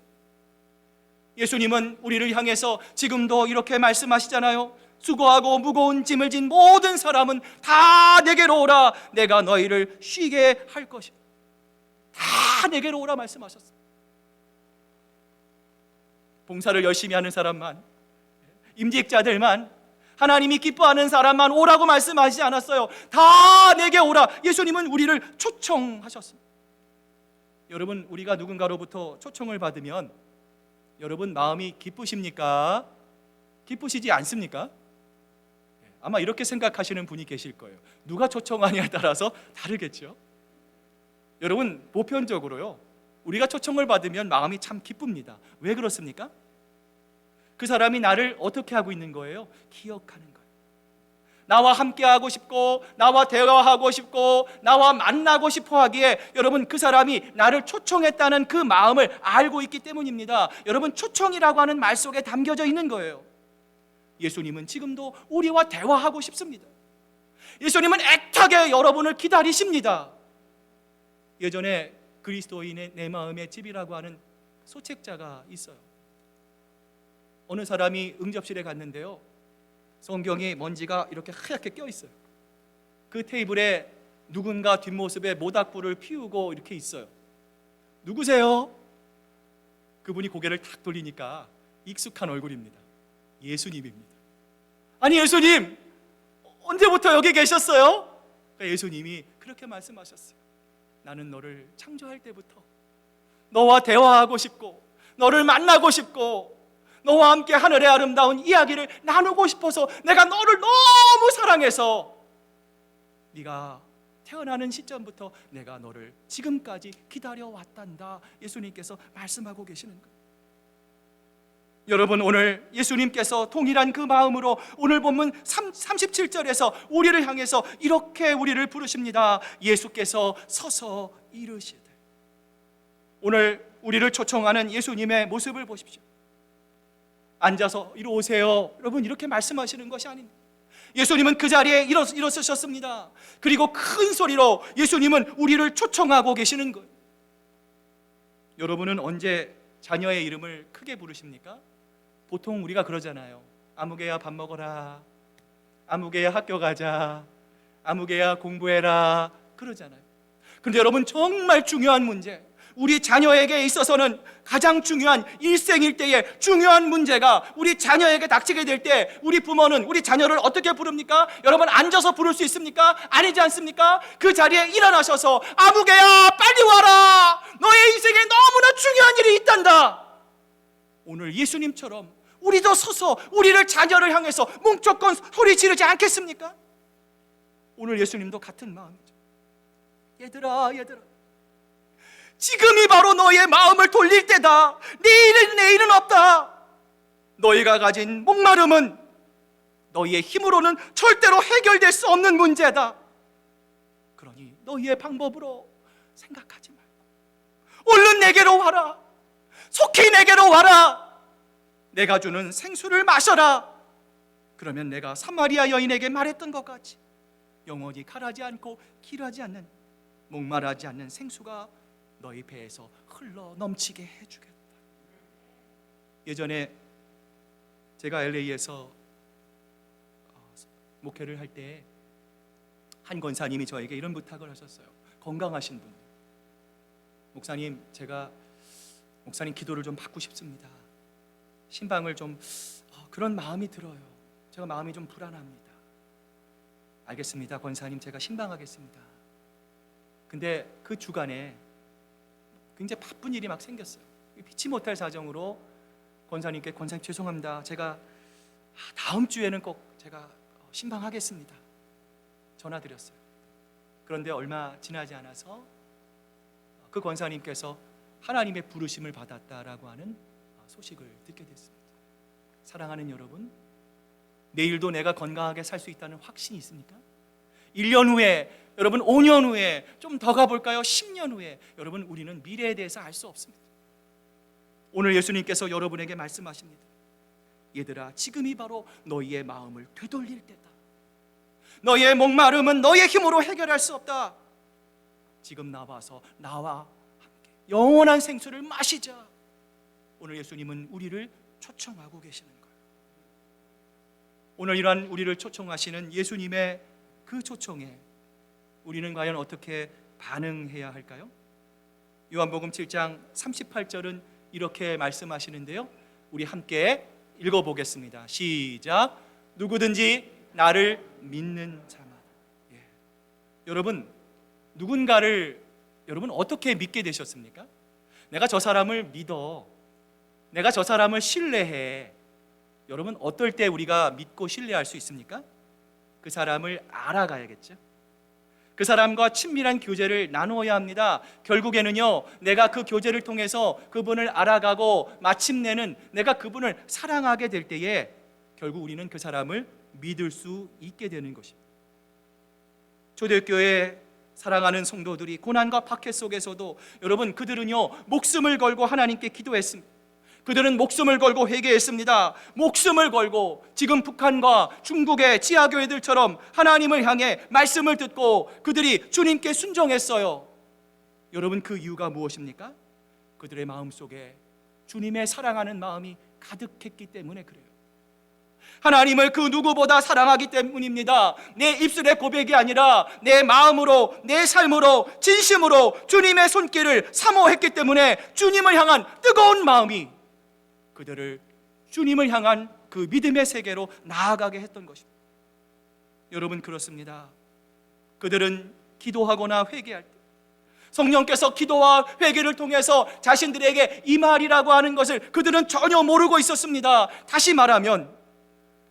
예수님은 우리를 향해서 지금도 이렇게 말씀하시잖아요. 수고하고 무거운 짐을 진 모든 사람은 다 내게로 오라. 내가 너희를 쉬게 할 것이다. 다 내게로 오라 말씀하셨어요. 봉사를 열심히 하는 사람만, 임직자들만, 하나님이 기뻐하는 사람만 오라고 말씀하시지 않았어요. 다 내게 오라. 예수님은 우리를 초청하셨습니다. 여러분, 우리가 누군가로부터 초청을 받으면 여러분 마음이 기쁘십니까? 기쁘시지 않습니까? 아마 이렇게 생각하시는 분이 계실 거예요. 누가 초청하냐에 따라서 다르겠죠. 여러분, 보편적으로요, 우리가 초청을 받으면 마음이 참 기쁩니다. 왜 그렇습니까? 그 사람이 나를 어떻게 하고 있는 거예요? 기억하는 거예요. 나와 함께하고 싶고, 나와 대화하고 싶고, 나와 만나고 싶어 하기에 여러분, 그 사람이 나를 초청했다는 그 마음을 알고 있기 때문입니다. 여러분, 초청이라고 하는 말 속에 담겨져 있는 거예요. 예수님은 지금도 우리와 대화하고 싶습니다. 예수님은 애타게 여러분을 기다리십니다. 예전에 그리스도인의 내 마음의 집이라고 하는 소책자가 있어요. 어느 사람이 응접실에 갔는데요, 성경에 먼지가 이렇게 하얗게 껴있어요. 그 테이블에 누군가 뒷모습에 모닥불을 피우고 이렇게 있어요. 누구세요? 그분이 고개를 탁 돌리니까 익숙한 얼굴입니다. 예수님입니다. 아니, 예수님, 언제부터 여기 계셨어요? 그러니까 예수님이 그렇게 말씀하셨어요. 나는 너를 창조할 때부터 너와 대화하고 싶고, 너를 만나고 싶고, 너와 함께 하늘의 아름다운 이야기를 나누고 싶어서 내가 너를 너무 사랑해서 네가 태어나는 시점부터 내가 너를 지금까지 기다려왔단다. 예수님께서 말씀하고 계시는 거예요. 여러분, 오늘 예수님께서 동일한 그 마음으로 오늘 본문 37절에서 우리를 향해서 이렇게 우리를 부르십니다. 예수께서 서서 이르시되. 오늘 우리를 초청하는 예수님의 모습을 보십시오. 앉아서 이리 오세요, 여러분, 이렇게 말씀하시는 것이 아닙니다. 예수님은 그 자리에 일어서셨습니다. 그리고 큰 소리로 예수님은 우리를 초청하고 계시는 거예요. 여러분은 언제 자녀의 이름을 크게 부르십니까? 보통 우리가 그러잖아요. 아무개야 밥 먹어라, 아무개야 학교 가자, 아무개야 공부해라, 그러잖아요. 그런데 여러분, 정말 중요한 문제, 우리 자녀에게 있어서는 가장 중요한 일생일대의 중요한 문제가 우리 자녀에게 닥치게 될 때 우리 부모는 우리 자녀를 어떻게 부릅니까? 여러분, 앉아서 부를 수 있습니까? 아니지 않습니까? 그 자리에 일어나셔서 아무개야 빨리 와라, 너의 인생에 너무나 중요한 일이 있단다. 오늘 예수님처럼 우리도 서서 우리를 자녀를 향해서 뭉쩍건 소리 지르지 않겠습니까? 오늘 예수님도 같은 마음이죠. 얘들아, 지금이 바로 너의 마음을 돌릴 때다. 내일은 없다. 너희가 가진 목마름은 너희의 힘으로는 절대로 해결될 수 없는 문제다. 그러니 너희의 방법으로 생각하지 말고 얼른 내게로 와라. 속히 내게로 와라. 내가 주는 생수를 마셔라. 그러면 내가 사마리아 여인에게 말했던 것 같이 영원히 가라지 않고 길하지 않는, 목마르지 않는 생수가 너희 배에서 흘러 넘치게 해주겠다. 예전에 제가 LA에서 목회를 할 때 한 권사님이 저에게 이런 부탁을 하셨어요. 건강하신 분, 목사님, 제가 목사님 기도를 좀 받고 싶습니다. 신방을 좀 그런 마음이 들어요. 제가 마음이 좀 불안합니다. 알겠습니다, 권사님, 제가 신방하겠습니다. 근데 그 주간에 굉장히 바쁜 일이 막 생겼어요. 피치 못할 사정으로 권사님께, 권사님 죄송합니다, 제가 다음 주에는 꼭 제가 신방하겠습니다, 전화드렸어요. 그런데 얼마 지나지 않아서 그 권사님께서 하나님의 부르심을 받았다라고 하는 소식을 듣게 됐습니다. 사랑하는 여러분, 내일도 내가 건강하게 살 수 있다는 확신이 있습니까? 1년 후에, 여러분 5년 후에, 좀 더 가볼까요? 10년 후에, 여러분 우리는 미래에 대해서 알 수 없습니다. 오늘 예수님께서 여러분에게 말씀하십니다. 얘들아, 지금이 바로 너희의 마음을 되돌릴 때다. 너희의 목마름은 너희의 힘으로 해결할 수 없다. 지금 나와서 나와 함께 영원한 생수를 마시자. 오늘 예수님은 우리를 초청하고 계시는 거예요. 오늘 이러한 우리를 초청하시는 예수님의 그 초청에 우리는 과연 어떻게 반응해야 할까요? 요한복음 7장 38절은 이렇게 말씀하시는데요, 우리 함께 읽어보겠습니다. 시작. 누구든지 나를 믿는 자마다. 여러분, 누군가를 여러분 어떻게 믿게 되셨습니까? 내가 저 사람을 믿어, 내가 저 사람을 신뢰해. 여러분, 어떨 때 우리가 믿고 신뢰할 수 있습니까? 그 사람을 알아가야겠죠. 그 사람과 친밀한 교제를 나누어야 합니다. 결국에는요, 내가 그 교제를 통해서 그분을 알아가고 마침내는 내가 그분을 사랑하게 될 때에 결국 우리는 그 사람을 믿을 수 있게 되는 것입니다. 초대교회 사랑하는 성도들이 고난과 박해 속에서도 여러분, 그들은요 목숨을 걸고 하나님께 기도했습니다. 그들은 목숨을 걸고 회개했습니다. 목숨을 걸고 지금 북한과 중국의 지하교회들처럼 하나님을 향해 말씀을 듣고 그들이 주님께 순종했어요. 여러분, 그 이유가 무엇입니까? 그들의 마음속에 주님의 사랑하는 마음이 가득했기 때문에 그래요. 하나님을 그 누구보다 사랑하기 때문입니다. 내 입술의 고백이 아니라 내 마음으로, 내 삶으로, 진심으로 주님의 손길을 사모했기 때문에 주님을 향한 뜨거운 마음이 그들을 주님을 향한 그 믿음의 세계로 나아가게 했던 것입니다. 여러분, 그렇습니다. 그들은 기도하거나 회개할 때 성령께서 기도와 회개를 통해서 자신들에게 임하리라고 하는 것을 그들은 전혀 모르고 있었습니다. 다시 말하면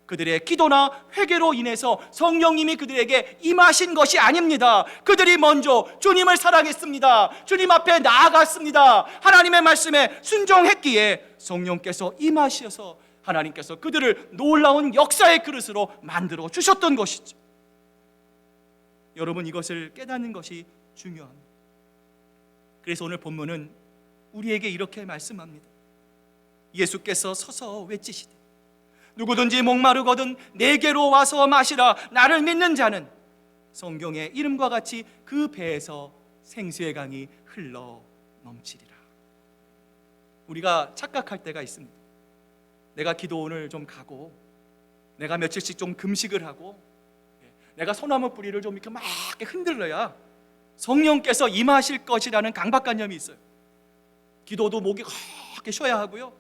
그들의 기도나 회개로 인해서 성령님이 그들에게 임하신 것이 아닙니다. 그들이 먼저 주님을 사랑했습니다. 주님 앞에 나아갔습니다. 하나님의 말씀에 순종했기에 성령께서 임하셔서 하나님께서 그들을 놀라운 역사의 그릇으로 만들어 주셨던 것이죠. 여러분, 이것을 깨닫는 것이 중요합니다. 그래서 오늘 본문은 우리에게 이렇게 말씀합니다. 예수께서 서서 외치시되 누구든지 목마르거든 내게로 와서 마시라. 나를 믿는 자는 성경의 이름과 같이 그 배에서 생수의 강이 흘러 넘치리라. 우리가 착각할 때가 있습니다. 내가 기도 오늘 좀 가고, 내가 며칠씩 좀 금식을 하고, 내가 소나무 뿌리를 좀 이렇게 막 흔들어야 성령께서 임하실 것이라는 강박관념이 있어요. 기도도 목이 그렇게 쉬어야 하고요,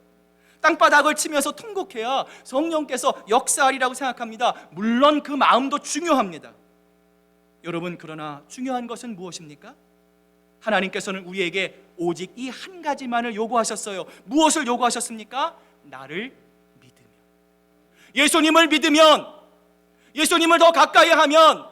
땅바닥을 치면서 통곡해야 성령께서 역사하리라고 생각합니다. 물론 그 마음도 중요합니다. 여러분, 그러나 중요한 것은 무엇입니까? 하나님께서는 우리에게 오직 이 한 가지만을 요구하셨어요. 무엇을 요구하셨습니까? 나를 믿으면, 예수님을 믿으면, 예수님을 더 가까이 하면,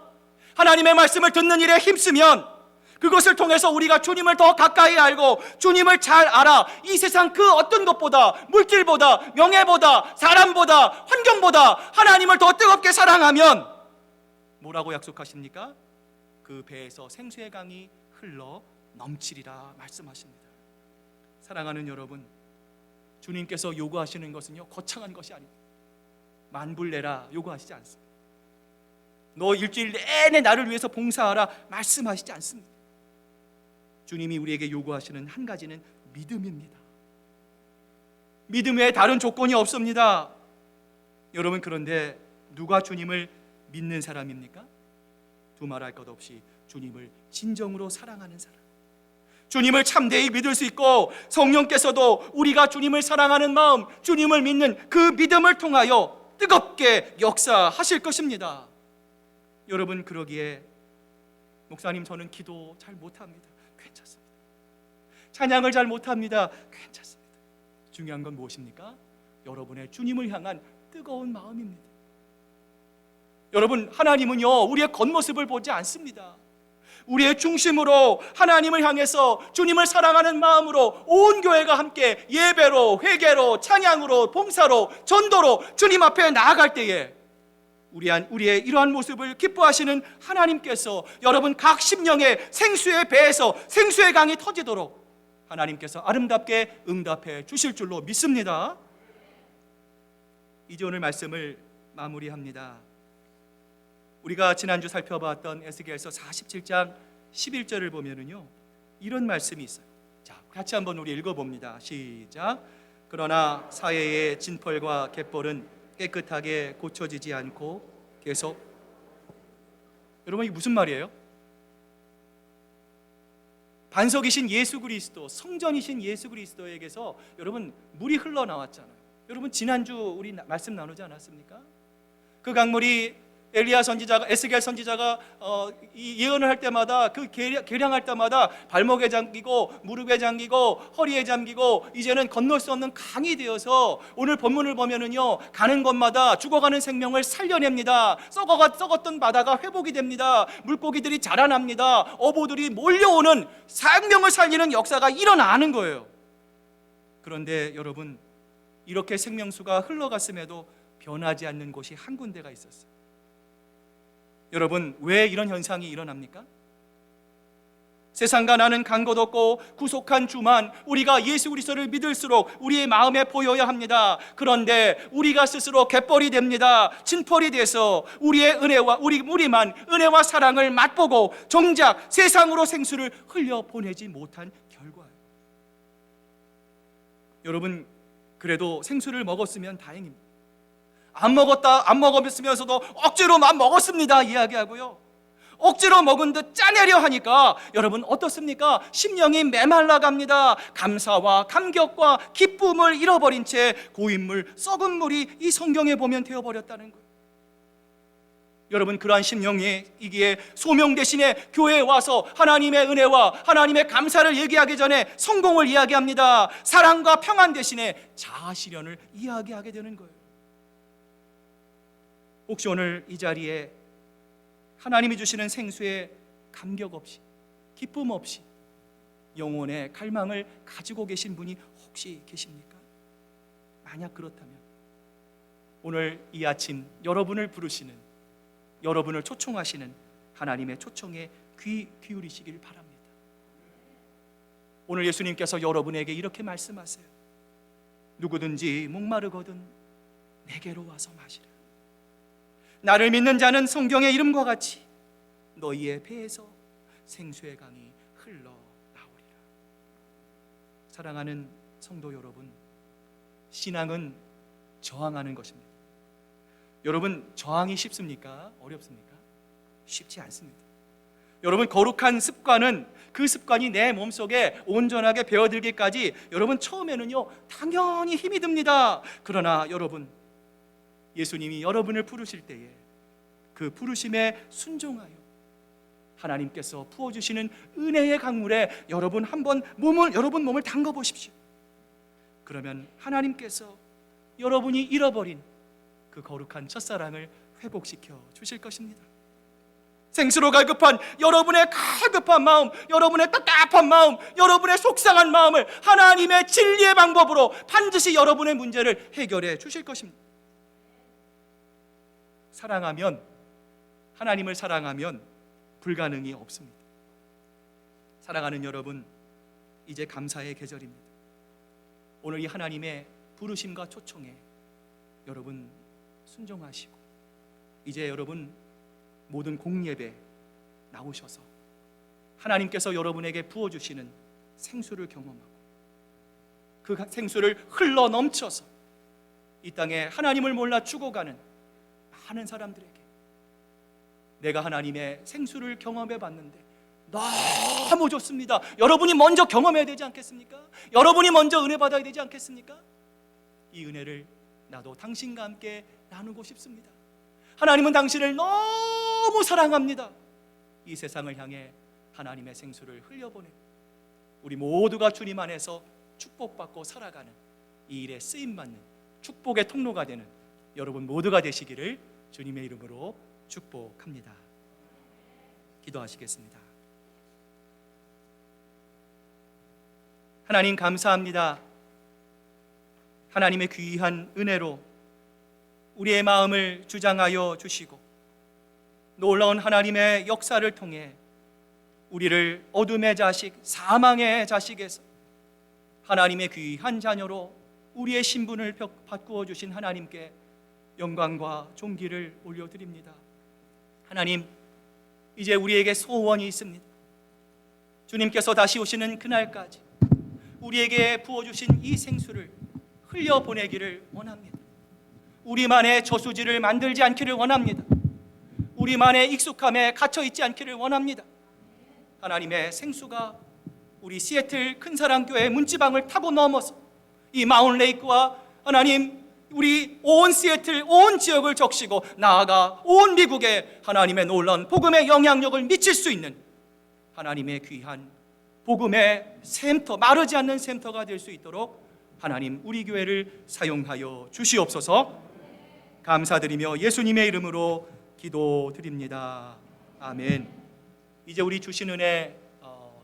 하나님의 말씀을 듣는 일에 힘쓰면 그것을 통해서 우리가 주님을 더 가까이 알고 주님을 잘 알아 이 세상 그 어떤 것보다, 물질보다, 명예보다, 사람보다, 환경보다 하나님을 더 뜨겁게 사랑하면 뭐라고 약속하십니까? 그 배에서 생수의 강이 흘러 넘치리라 말씀하십니다. 사랑하는 여러분, 주님께서 요구하시는 것은요, 거창한 것이 아닙니다. 만불 내라 요구하시지 않습니다. 너 일주일 내내 나를 위해서 봉사하라 말씀하시지 않습니다. 주님이 우리에게 요구하시는 한 가지는 믿음입니다. 믿음 외에 다른 조건이 없습니다. 여러분, 그런데 누가 주님을 믿는 사람입니까? 두말할 것 없이 주님을 진정으로 사랑하는 사람, 주님을 참되이 믿을 수 있고, 성령께서도 우리가 주님을 사랑하는 마음, 주님을 믿는 그 믿음을 통하여 뜨겁게 역사하실 것입니다. 여러분, 그러기에 목사님 저는 기도 잘 못합니다. 괜찮습니다. 찬양을 잘 못합니다. 괜찮습니다. 중요한 건 무엇입니까? 여러분의 주님을 향한 뜨거운 마음입니다. 여러분, 하나님은요, 우리의 겉모습을 보지 않습니다. 우리의 중심으로 하나님을 향해서 주님을 사랑하는 마음으로 온 교회가 함께 예배로, 회개로, 찬양으로, 봉사로, 전도로 주님 앞에 나아갈 때에 우리의 이러한 모습을 기뻐하시는 하나님께서 여러분 각 심령의 생수의 배에서 생수의 강이 터지도록 하나님께서 아름답게 응답해 주실 줄로 믿습니다. 이제 오늘 말씀을 마무리합니다. 우리가 지난주 살펴봤던 에스겔서 47장 11절을 보면은요, 이런 말씀이 있어요. 자, 같이 한번 우리 읽어봅니다. 시작. 그러나 사해의 진펄과 갯벌은 깨끗하게 고쳐지지 않고 계속. 여러분, 이게 무슨 말이에요? 반석이신 예수 그리스도, 성전이신 예수 그리스도에게서 여러분 물이 흘러나왔잖아요. 여러분, 지난주 우리 말씀 나누지 않았습니까? 그 강물이 엘리야 선지자가, 에스겔 선지자가 이 예언을 할 때마다, 그 계량할 때마다 발목에 잠기고 무릎에 잠기고 허리에 잠기고 이제는 건널 수 없는 강이 되어서 오늘 본문을 보면은요, 가는 곳마다 죽어가는 생명을 살려냅니다. 썩었던 바다가 회복이 됩니다. 물고기들이 자라납니다. 어부들이 몰려오는 생명을 살리는 역사가 일어나는 거예요. 그런데 여러분, 이렇게 생명수가 흘러갔음에도 변하지 않는 곳이 한 군데가 있었어요. 여러분, 왜 이런 현상이 일어납니까? 세상과 나는 간 것 없고 구속한 주만 우리가 예수 그리스도를 믿을수록 우리의 마음에 보여야 합니다. 그런데 우리가 스스로 갯벌이 됩니다. 진펄이 돼서 우리의 은혜와 우리만 은혜와 사랑을 맛보고 정작 세상으로 생수를 흘려보내지 못한 결과예요. 여러분, 그래도 생수를 먹었으면 다행입니다. 안 먹었으면서도 억지로만 먹었습니다 이야기하고요, 억지로 먹은 듯 짜내려 하니까 여러분 어떻습니까? 심령이 메말라 갑니다. 감사와 감격과 기쁨을 잃어버린 채 고인물, 썩은 물이 이 성경에 보면 되어버렸다는 거예요. 여러분, 그러한 심령이기에 소명 대신에 교회에 와서 하나님의 은혜와 하나님의 감사를 얘기하기 전에 성공을 이야기합니다. 사랑과 평안 대신에 자아 실현을 이야기하게 되는 거예요. 혹시 오늘 이 자리에 하나님이 주시는 생수에 감격 없이, 기쁨 없이 영혼의 갈망을 가지고 계신 분이 혹시 계십니까? 만약 그렇다면 오늘 이 아침 여러분을 부르시는, 여러분을 초청하시는 하나님의 초청에 귀 기울이시길 바랍니다. 오늘 예수님께서 여러분에게 이렇게 말씀하세요. 누구든지 목마르거든 내게로 와서 마시라. 나를 믿는 자는 성경의 이름과 같이 너희의 배에서 생수의 강이 흘러나오리라. 사랑하는 성도 여러분, 신앙은 저항하는 것입니다. 여러분, 저항이 쉽습니까? 어렵습니까? 쉽지 않습니다. 여러분, 거룩한 습관은 그 습관이 내 몸속에 온전하게 배어들기까지 여러분 처음에는요 당연히 힘이 듭니다. 그러나 여러분, 예수님이 여러분을 부르실 때에 그 부르심에 순종하여 하나님께서 부어주시는 은혜의 강물에 여러분 한번 여러분 몸을 담가 보십시오. 그러면 하나님께서 여러분이 잃어버린 그 거룩한 첫사랑을 회복시켜 주실 것입니다. 생수로 갈급한 여러분의 갈급한 마음, 여러분의 답답한 마음, 여러분의 속상한 마음을 하나님의 진리의 방법으로 반드시 여러분의 문제를 해결해 주실 것입니다. 사랑하면, 하나님을 사랑하면 불가능이 없습니다. 사랑하는 여러분, 이제 감사의 계절입니다. 오늘 이 하나님의 부르심과 초청에 여러분 순종하시고 이제 여러분 모든 공예배 나오셔서 하나님께서 여러분에게 부어주시는 생수를 경험하고 그 생수를 흘러 넘쳐서 이 땅에 하나님을 몰라 죽어가는 많은 사람들에게 내가 하나님의 생수를 경험해 봤는데 너무 좋습니다. 여러분이 먼저 경험해야 되지 않겠습니까? 여러분이 먼저 은혜 받아야 되지 않겠습니까? 이 은혜를 나도 당신과 함께 나누고 싶습니다. 하나님은 당신을 너무 사랑합니다. 이 세상을 향해 하나님의 생수를 흘려보내 우리 모두가 주님 안에서 축복받고 살아가는 이 일에 쓰임받는 축복의 통로가 되는 여러분 모두가 되시기를 주님의 이름으로 축복합니다. 기도하시겠습니다. 하나님 감사합니다. 하나님의 귀한 은혜로 우리의 마음을 주장하여 주시고 놀라운 하나님의 역사를 통해 우리를 어둠의 자식, 사망의 자식에서 하나님의 귀한 자녀로 우리의 신분을 바꾸어 주신 하나님께 영광과 존귀를 올려드립니다. 하나님, 이제 우리에게 소원이 있습니다. 주님께서 다시 오시는 그날까지 우리에게 부어주신 이 생수를 흘려보내기를 원합니다. 우리만의 저수지를 만들지 않기를 원합니다. 우리만의 익숙함에 갇혀있지 않기를 원합니다. 하나님의 생수가 우리 시애틀 큰사랑교회 문지방을 타고 넘어서 이 마운레이크와 하나님 우리 온 시애틀 온 지역을 적시고 나아가 온 미국에 하나님의 놀라운 복음의 영향력을 미칠 수 있는 하나님의 귀한 복음의 샘터, 마르지 않는 샘터가 될 수 있도록 하나님 우리 교회를 사용하여 주시옵소서. 감사드리며 예수님의 이름으로 기도드립니다. 아멘. 이제 우리 주신 은혜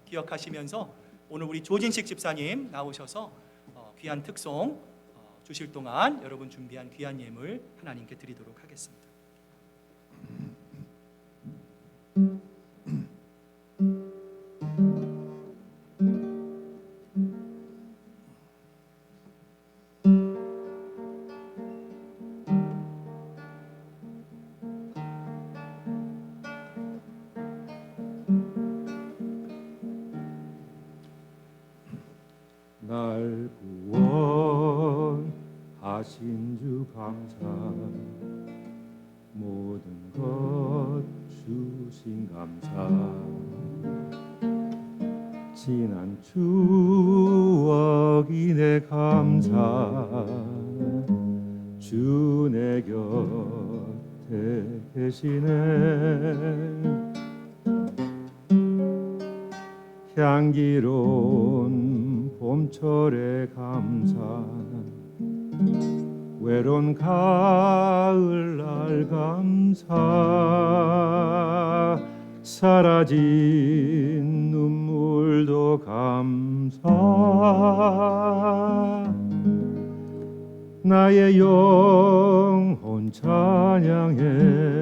기억하시면서 오늘 우리 조진식 집사님 나오셔서 귀한 특송 주실 동안 여러분 준비한 귀한 예물 하나님께 드리도록 하겠습니다. 날 구원하신 주 감사 모든 것 주신 감사 지난 추억이 내 감사 주 내 곁에 계시네 향기로운 봄철의 감사 외로운 가을날 감사 사라진 눈물도 감사 나의 영혼 찬양해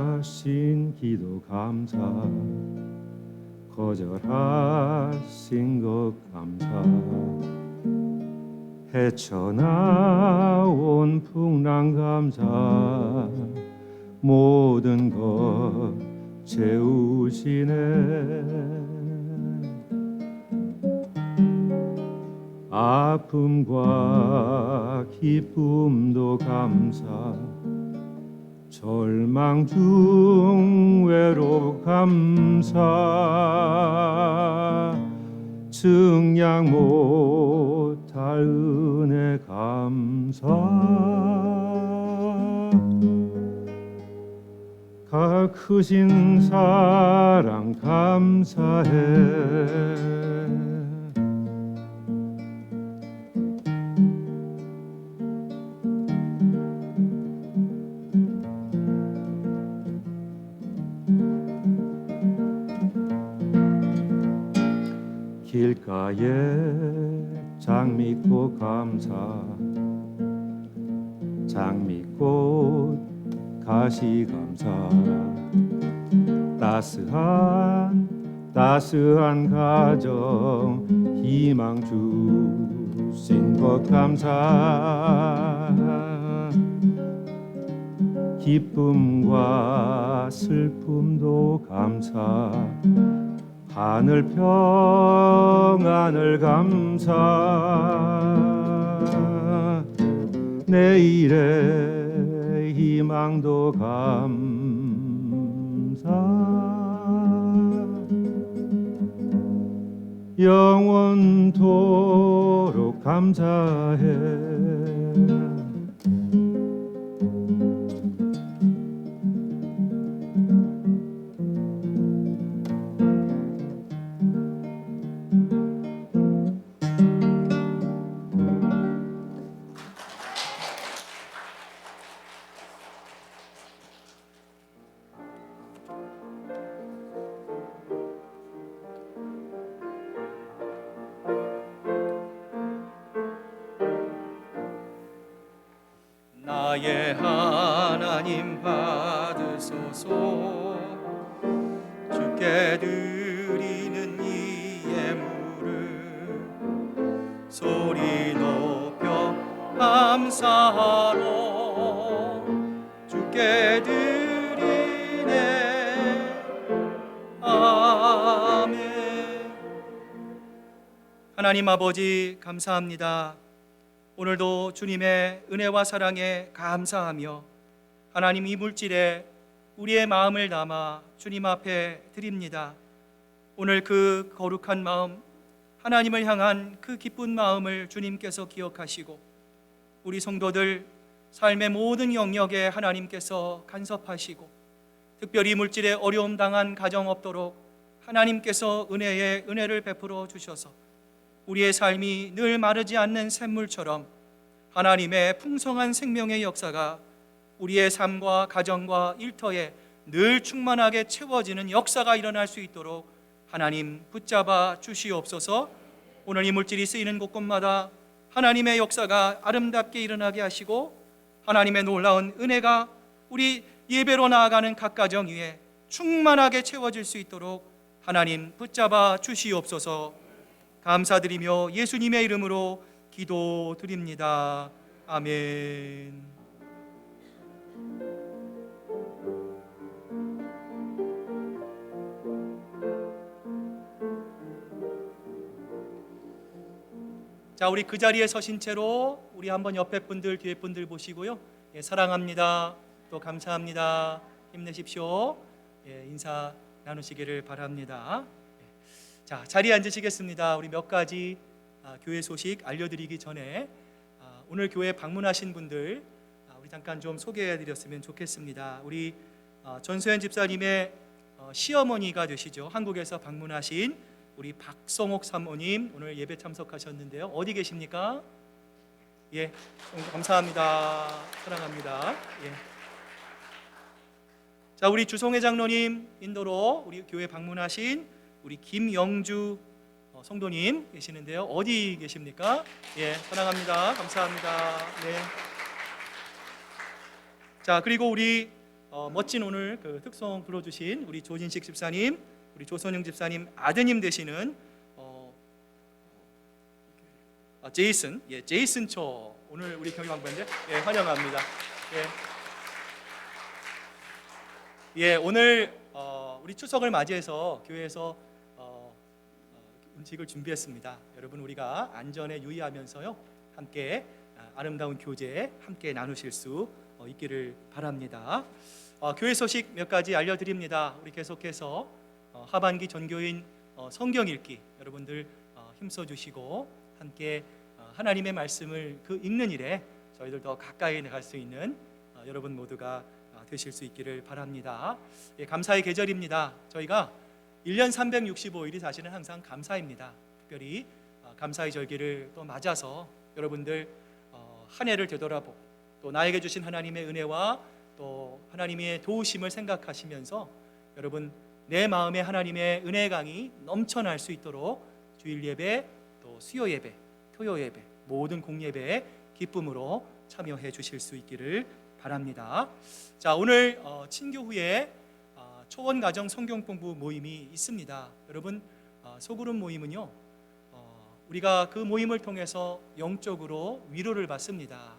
응답하신 기도 감사 거절하신 것 감사 헤쳐나온 풍랑 감사 모든 것 채우시네 아픔과 기쁨도 감사 절망 중 외로 감사 증량 못할 은혜 감사 가 크신 사랑 감사해 길가에 장미꽃 감사 장미꽃 가시감사라. 따스한 가정 희망 주신 것 감사. 기쁨과 슬픔도 감사. 하늘 평안을 감사. 내일의 희망도 감사. 영원토록 감사해. 나의 하나님 받으소서. 주께 드리는 이 예물을 소리 높여 감사하러 주께 드리네. 아멘. 하나님 아버지 감사합니다. 오늘도 주님의 은혜와 사랑에 감사하며 하나님 이 물질에 우리의 마음을 담아 주님 앞에 드립니다. 오늘 그 거룩한 마음, 하나님을 향한 그 기쁜 마음을 주님께서 기억하시고 우리 성도들 삶의 모든 영역에 하나님께서 간섭하시고 특별히 물질에 어려움 당한 가정 없도록 하나님께서 은혜를 베풀어 주셔서 우리의 삶이 늘 마르지 않는 샘물처럼 하나님의 풍성한 생명의 역사가 우리의 삶과 가정과 일터에 늘 충만하게 채워지는 역사가 일어날 수 있도록 하나님 붙잡아 주시옵소서. 오늘 이 물질이 쓰이는 곳곳마다 하나님의 역사가 아름답게 일어나게 하시고 하나님의 놀라운 은혜가 우리 예배로 나아가는 각 가정 위에 충만하게 채워질 수 있도록 하나님 붙잡아 주시옵소서. 감사드리며 예수님의 이름으로 기도드립니다. 아멘. 자, 우리 그 자리에 서신 채로 우리 한번 옆에 분들 뒤에 분들 보시고요. 예, 사랑합니다. 또 감사합니다. 힘내십시오. 예, 인사 나누시기를 바랍니다. 자, 자리에 앉으시겠습니다. 우리 몇 가지 교회 소식 알려드리기 전에 오늘 교회 방문하신 분들 우리 잠깐 좀 소개해드렸으면 좋겠습니다. 우리 전소연 집사님의 시어머니가 되시죠. 한국에서 방문하신 우리 박성옥 사모님 오늘 예배 참석하셨는데요. 어디 계십니까? 예, 감사합니다. 사랑합니다. 예. 자, 우리 주송회 장로님 인도로 우리 교회 방문하신 우리 김영주 성도님 계시는데요. 어디 계십니까? 예, 사랑합니다. 감사합니다. 네. 자, 그리고 우리 멋진 오늘 그 특송 불러주신 우리 조진식 집사님, 우리 조선영 집사님 아드님 되시는 제이슨, 예, 제이슨 초 오늘 우리 경희 방문인데 예, 환영합니다. 예, 예, 오늘 우리 추석을 맞이해서 교회에서 음식을 준비했습니다. 여러분 우리가 안전에 유의하면서요 함께 아름다운 교제 함께 나누실 수 있기를 바랍니다. 교회 소식 몇 가지 알려드립니다. 우리 계속해서 하반기 전교인 성경 읽기 여러분들 힘써 주시고 함께 하나님의 말씀을 그 읽는 일에 저희들 더 가까이 갈 수 있는 여러분 모두가 되실 수 있기를 바랍니다. 예, 감사의 계절입니다. 저희가 1년 365일이 사실은 항상 감사입니다. 특별히 감사의 절기를 또 맞아서 여러분들 한 해를 되돌아보고 또 나에게 주신 하나님의 은혜와 또 하나님의 도우심을 생각하시면서 여러분 내 마음에 하나님의 은혜 강이 넘쳐날 수 있도록 주일 예배 또 수요 예배 토요 예배 모든 공예배에 기쁨으로 참여해 주실 수 있기를 바랍니다. 자, 오늘 친교 후에 초원 가정 성경 공부 모임이 있습니다. 여러분, 소그룹 모임은요, 우리가 그 모임을 통해서 영적으로 위로를 받습니다.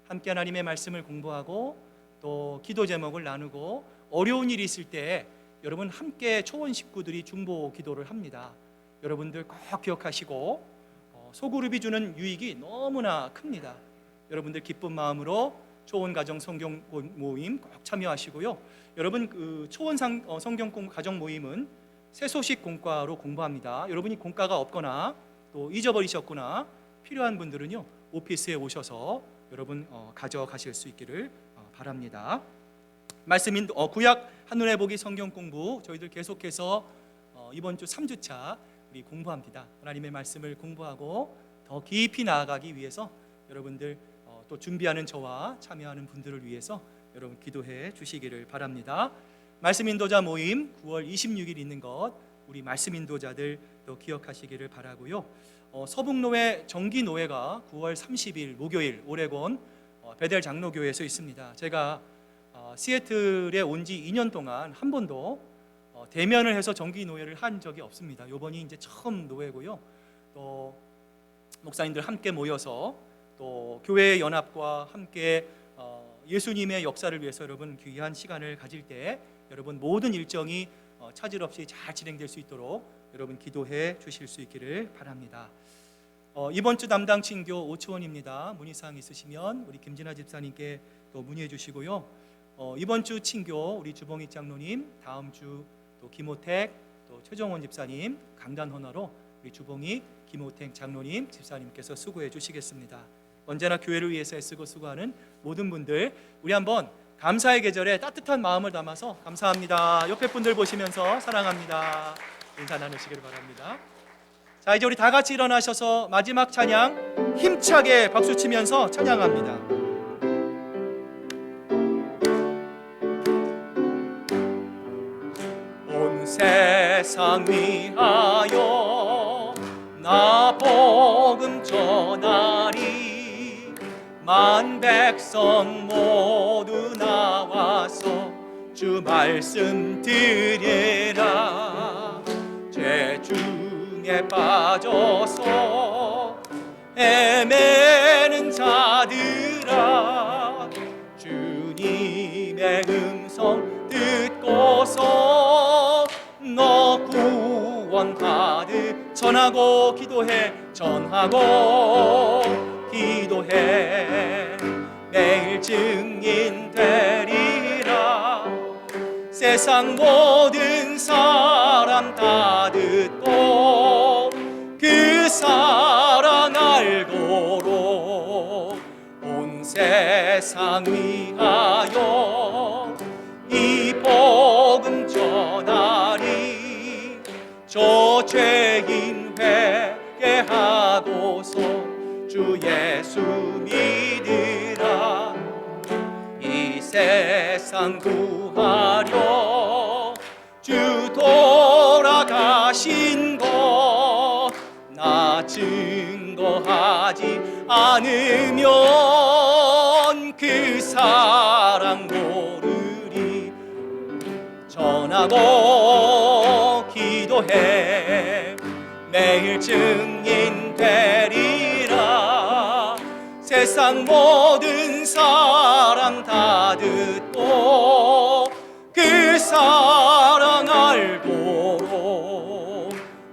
함께 하나님의 말씀을 공부하고 또 기도 제목을 나누고 어려운 일이 있을 때 여러분 함께 초원 식구들이 중보 기도를 합니다. 여러분들 꼭 기억하시고 소그룹이 주는 유익이 너무나 큽니다. 여러분들 기쁜 마음으로 초원 가정 성경 모임 꼭 참여하시고요. 여러분 그 초원 성경 가정 모임은 새소식 공과로 공부합니다. 여러분이 공과가 없거나 또 잊어버리셨거나 필요한 분들은요, 오피스에 오셔서 여러분 가져가실 수 있기를 바랍니다. 말씀인 구약 한눈에 보기 성경 공부 저희들 계속해서 이번 주 3주차 우리 공부합니다. 하나님의 말씀을 공부하고 더 깊이 나아가기 위해서 여러분들 또 준비하는 저와 참여하는 분들을 위해서 여러분 기도해 주시기를 바랍니다. 말씀 인도자 모임 9월 26일 있는 것 우리 말씀 인도자들 또 기억하시기를 바라고요. 서북노회 정기노회가 9월 30일 목요일 오레곤 베델 장로교회에서 있습니다. 제가 시애틀에 온 지 2년 동안 한 번도 대면을 해서 정기노회를 한 적이 없습니다. 이번이 이제 처음 노회고요. 또 목사님들 함께 모여서 또 교회의 연합과 함께 예수님의 역사를 위해서 여러분 귀한 시간을 가질 때 여러분 모든 일정이 차질 없이 잘 진행될 수 있도록 여러분 기도해 주실 수 있기를 바랍니다. 이번 주 담당 친교 오초원입니다. 문의사항 있으시면 우리 김진아 집사님께 또 문의해 주시고요. 이번 주 친교 우리 주봉익 장로님, 다음 주 또 김호택, 또 최정원 집사님 강단 헌화로 우리 주봉익, 김호택 장로님, 집사님께서 수고해 주시겠습니다. 언제나 교회를 위해서 애쓰고 수고하는 모든 분들 우리 한번 감사의 계절에 따뜻한 마음을 담아서 감사합니다. 옆에 분들 보시면서 사랑합니다. 인사 나누시길 바랍니다. 자, 이제 우리 다 같이 일어나셔서 마지막 찬양 힘차게 박수치면서 찬양합니다. 온 세상 위하여 나 복음 전하리 만 백성 모두 나와서 주 말씀 들으라 죄 중에 빠져서 헤매는 자들아 주님의 음성 듣고서 너 구원받으 전하고 기도해 전하고 기도해 매일 증인 되리라 세상 모든 사람 다 듣고 그 사랑 알도록 온 세상 위하여 이 복음 전하리 저 죄인 회개하고서 주 예수 믿으라 이 세상 구하려 주 돌아가신 것 나 증거하지 않으면 그 사랑 모르리 전하고 기도해 매일 증인 되리라 세상 모든 사람 다 듣고 그 사랑 알도록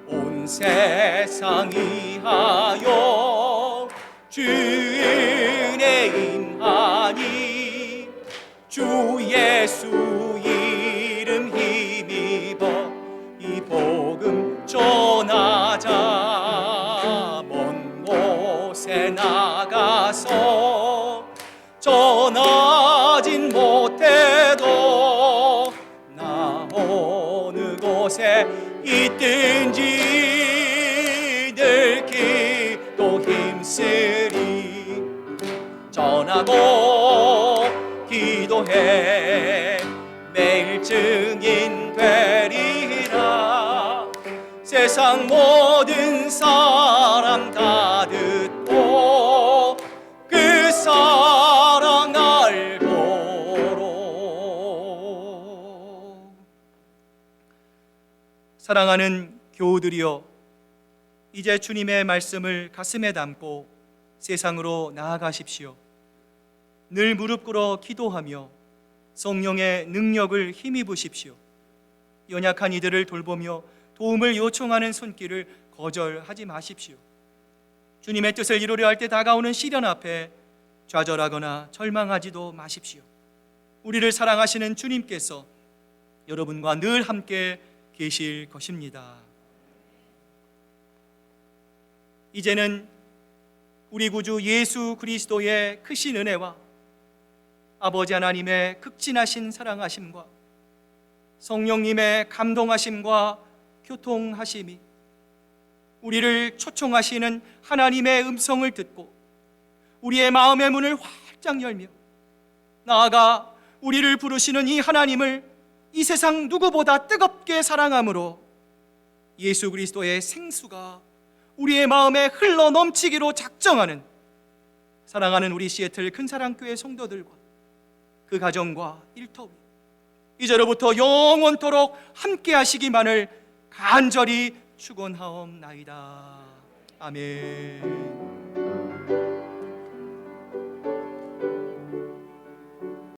온 세상 위하여 주 은혜 임하니 주 예수 이름 힘입어 이 복음 전하자 먼 곳에 나가서 전하진 못해도 나 어느 곳에 있든지 늘 기도 힘쓰리 전하고 기도해 매일 증인 되리라 세상 모든 사람 다 듣고 그 사랑 알고 사랑하는 교우들이여, 이제 주님의 말씀을 가슴에 담고 세상으로 나아가십시오. 늘 무릎 꿇어 기도하며 성령의 능력을 힘입으십시오. 연약한 이들을 돌보며 도움을 요청하는 손길을 거절하지 마십시오. 주님의 뜻을 이루려 할 때 다가오는 시련 앞에 좌절하거나 절망하지도 마십시오. 우리를 사랑하시는 주님께서 여러분과 늘 함께 계실 것입니다. 이제는 우리 구주 예수 그리스도의 크신 은혜와 아버지 하나님의 극진하신 사랑하심과 성령님의 감동하심과 교통하심이 우리를 초청하시는 하나님의 음성을 듣고 우리의 마음의 문을 활짝 열며 나아가 우리를 부르시는 이 하나님을 이 세상 누구보다 뜨겁게 사랑함으로 예수 그리스도의 생수가 우리의 마음에 흘러 넘치기로 작정하는 사랑하는 우리 시애틀 큰사랑교회 성도들과 그 가정과 일터 위 이제로부터 영원토록 함께 하시기만을 간절히 축원하옵나이다. 아멘.